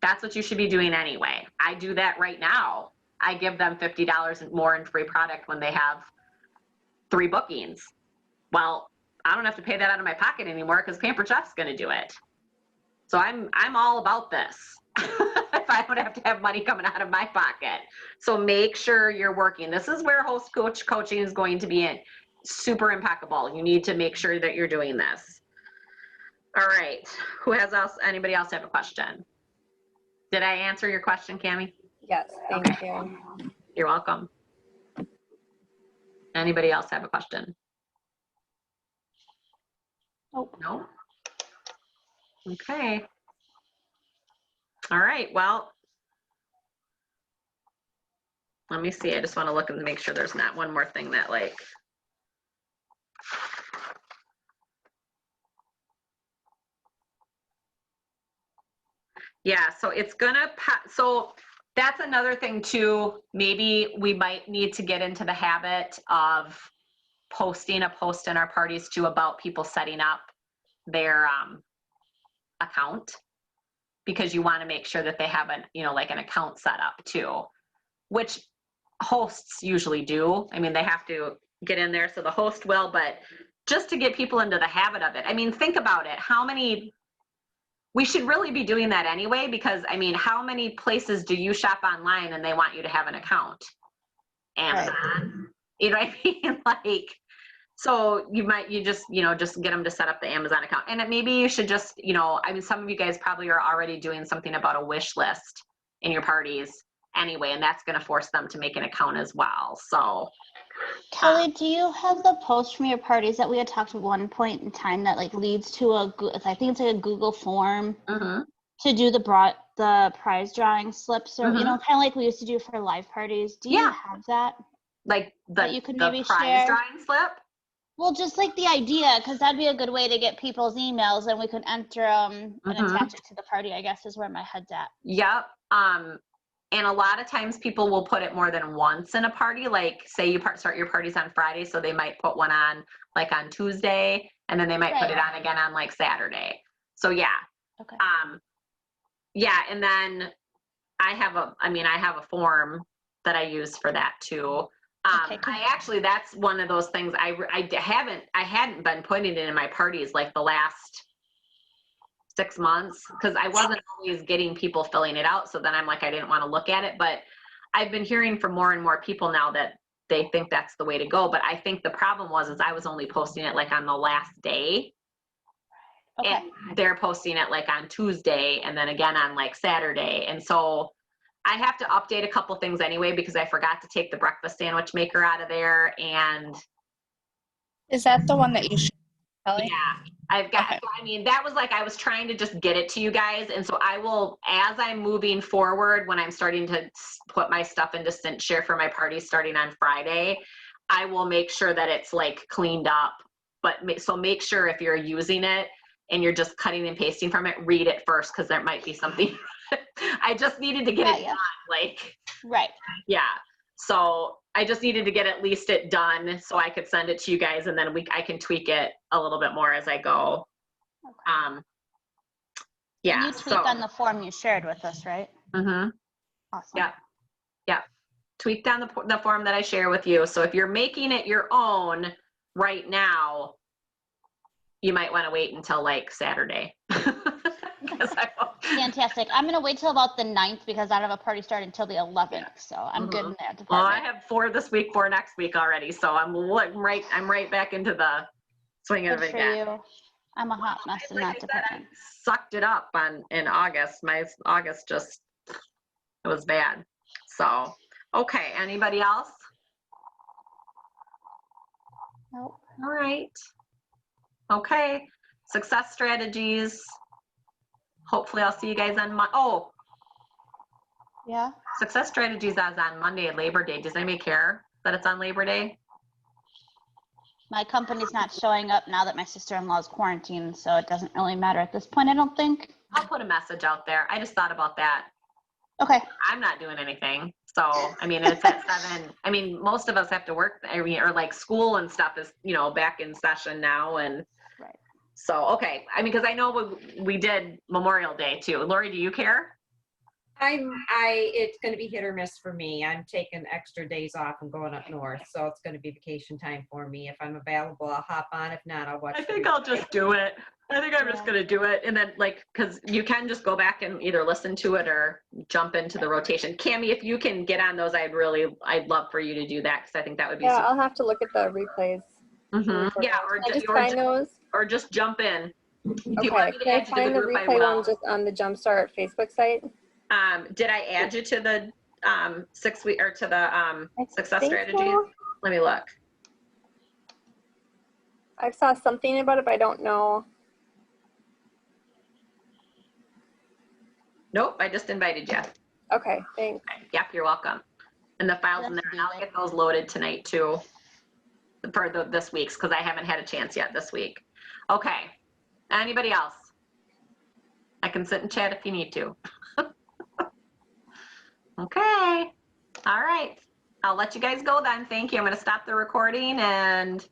That's what you should be doing anyway. I do that right now. I give them $50 more in free product when they have 3 bookings. Well, I don't have to pay that out of my pocket anymore because Pampered Chef's going to do it. So I'm all about this. If I don't have to have money coming out of my pocket. So make sure you're working. This is where host coach coaching is going to be in. Super impeccable. You need to make sure that you're doing this. All right. Anybody else have a question? Did I answer your question, Cammie? Yes, thank you. You're welcome. Anybody else have a question? Nope. No? Okay. All right, well, let me see. I just want to look and make sure there's not one more thing that like, yeah, so it's gonna, so that's another thing too. Maybe we might need to get into the habit of posting a post in our parties too about people setting up their account, because you want to make sure that they have an, like an account set up too, which hosts usually do. I mean, they have to get in there, so the host will, but just to get people into the habit of it. I mean, think about it. We should really be doing that anyway, because I mean, how many places do you shop online and they want you to have an account? Amazon, right. You know what I mean? Like, so you just get them to set up the Amazon account. And maybe you should just, I mean, some of you guys probably are already doing something about a wish list in your parties anyway, and that's going to force them to make an account as well. So Kelly, do you have the post from your parties that we had talked at one point in time that like leads to I think it's like a Google form to do the prize drawing slips, or kind of like we used to do for live parties? Do you have that? Like that you could maybe prize share? Drawing slip? Well, just like the idea, because that'd be a good way to get people's emails, and we could enter them and attach it to the party, I guess is where my head's at. Yep. And a lot of times people will put it more than once in a party. Like say you start your parties on Friday, so they might put one on like on Tuesday, and then they might put it on again on like Saturday. So yeah. Okay. Yeah, and then I have a form that I use for that too. Okay, cool. That's one of those things I hadn't been putting it in my parties like the last 6 months, because I wasn't always getting people filling it out. So then I'm like, I didn't want to look at it, but I've been hearing from more and more people now that they think that's the way to go. But I think the problem is I was only posting it like on the last day. Okay. And they're posting it like on Tuesday and then again on like Saturday. And so I have to update a couple things anyway, because I forgot to take the breakfast sandwich maker out of there. And is that the one that you shared, Kelly? Yeah, I've got, okay. I mean, that was like, I was trying to just get it to you guys. And so I will, as I'm moving forward, when I'm starting to put my stuff into StintShare for my party starting on Friday, I will make sure that it's like cleaned up. But so make sure if you're using it and you're just cutting and pasting from it, read it first, because there might be something. I just needed to get it done. Like, right. Yeah. So I just needed to get at least it done so I could send it to you guys, and then I can tweak it a little bit more as I go. Okay. Yeah. And you tweaked on the form you shared with us, right? Mm-hmm. Awesome. Yeah. Yeah. Tweaked on the form that I share with you. So if you're making it your own right now, you might want to wait until like Saturday. Fantastic. I'm going to wait till about the 9th because I don't have a party starting until the 11th. So I'm good in that department. Well, I have 4 this week, 4 next week already. So I'm right back into the swing of it again. You. I'm a hot mess in that department. I sucked it up in August. My August it was bad. So, okay. Anybody else? Nope. All right. Okay. Success strategies. Hopefully I'll see you guys on yeah. Success strategies is on Monday at Labor Day. Does anybody care that it's on Labor Day? My company's not showing up now that my sister-in-law is quarantined, so it doesn't really matter at this point, I don't think. I'll put a message out there. I just thought about that. Okay. I'm not doing anything. So, I mean, it's at 7. I mean, most of us have to work, or like school and stuff is, back in session now. And Right. so, okay. I mean, because I know we did Memorial Day too. Lori, do you care? It's gonna be hit or miss for me. I'm taking extra days off and going up north, so it's gonna be vacation time for me. If I'm available, I'll hop on. If not, I'll watch. I think I'll just do it. I think I'm just Yeah. going to do it. And then because you can just go back and either listen to it or jump into the rotation. Cammie, if you can get on those, I'd love for you to do that. Cause I think that would be Yeah, super. I'll have to look at the replays. Yeah. Can I just find those? Or just jump in. Do you Okay, want me to can I add you to the find the group? I replay will. one just on the Jumpstart Facebook site? Did I add you to the 6 week or to the success think strategies? so. Let me look. I saw something about it, but I don't know. Nope, I just invited you. Okay, thanks. Yep, you're welcome. And the files in there, and I'll get those loaded tonight too for this week's, because I haven't had a chance yet this week. Okay, anybody else? I can sit and chat if you need to. Okay, all right. I'll let you guys go then. Thank you. I'm going to stop the recording and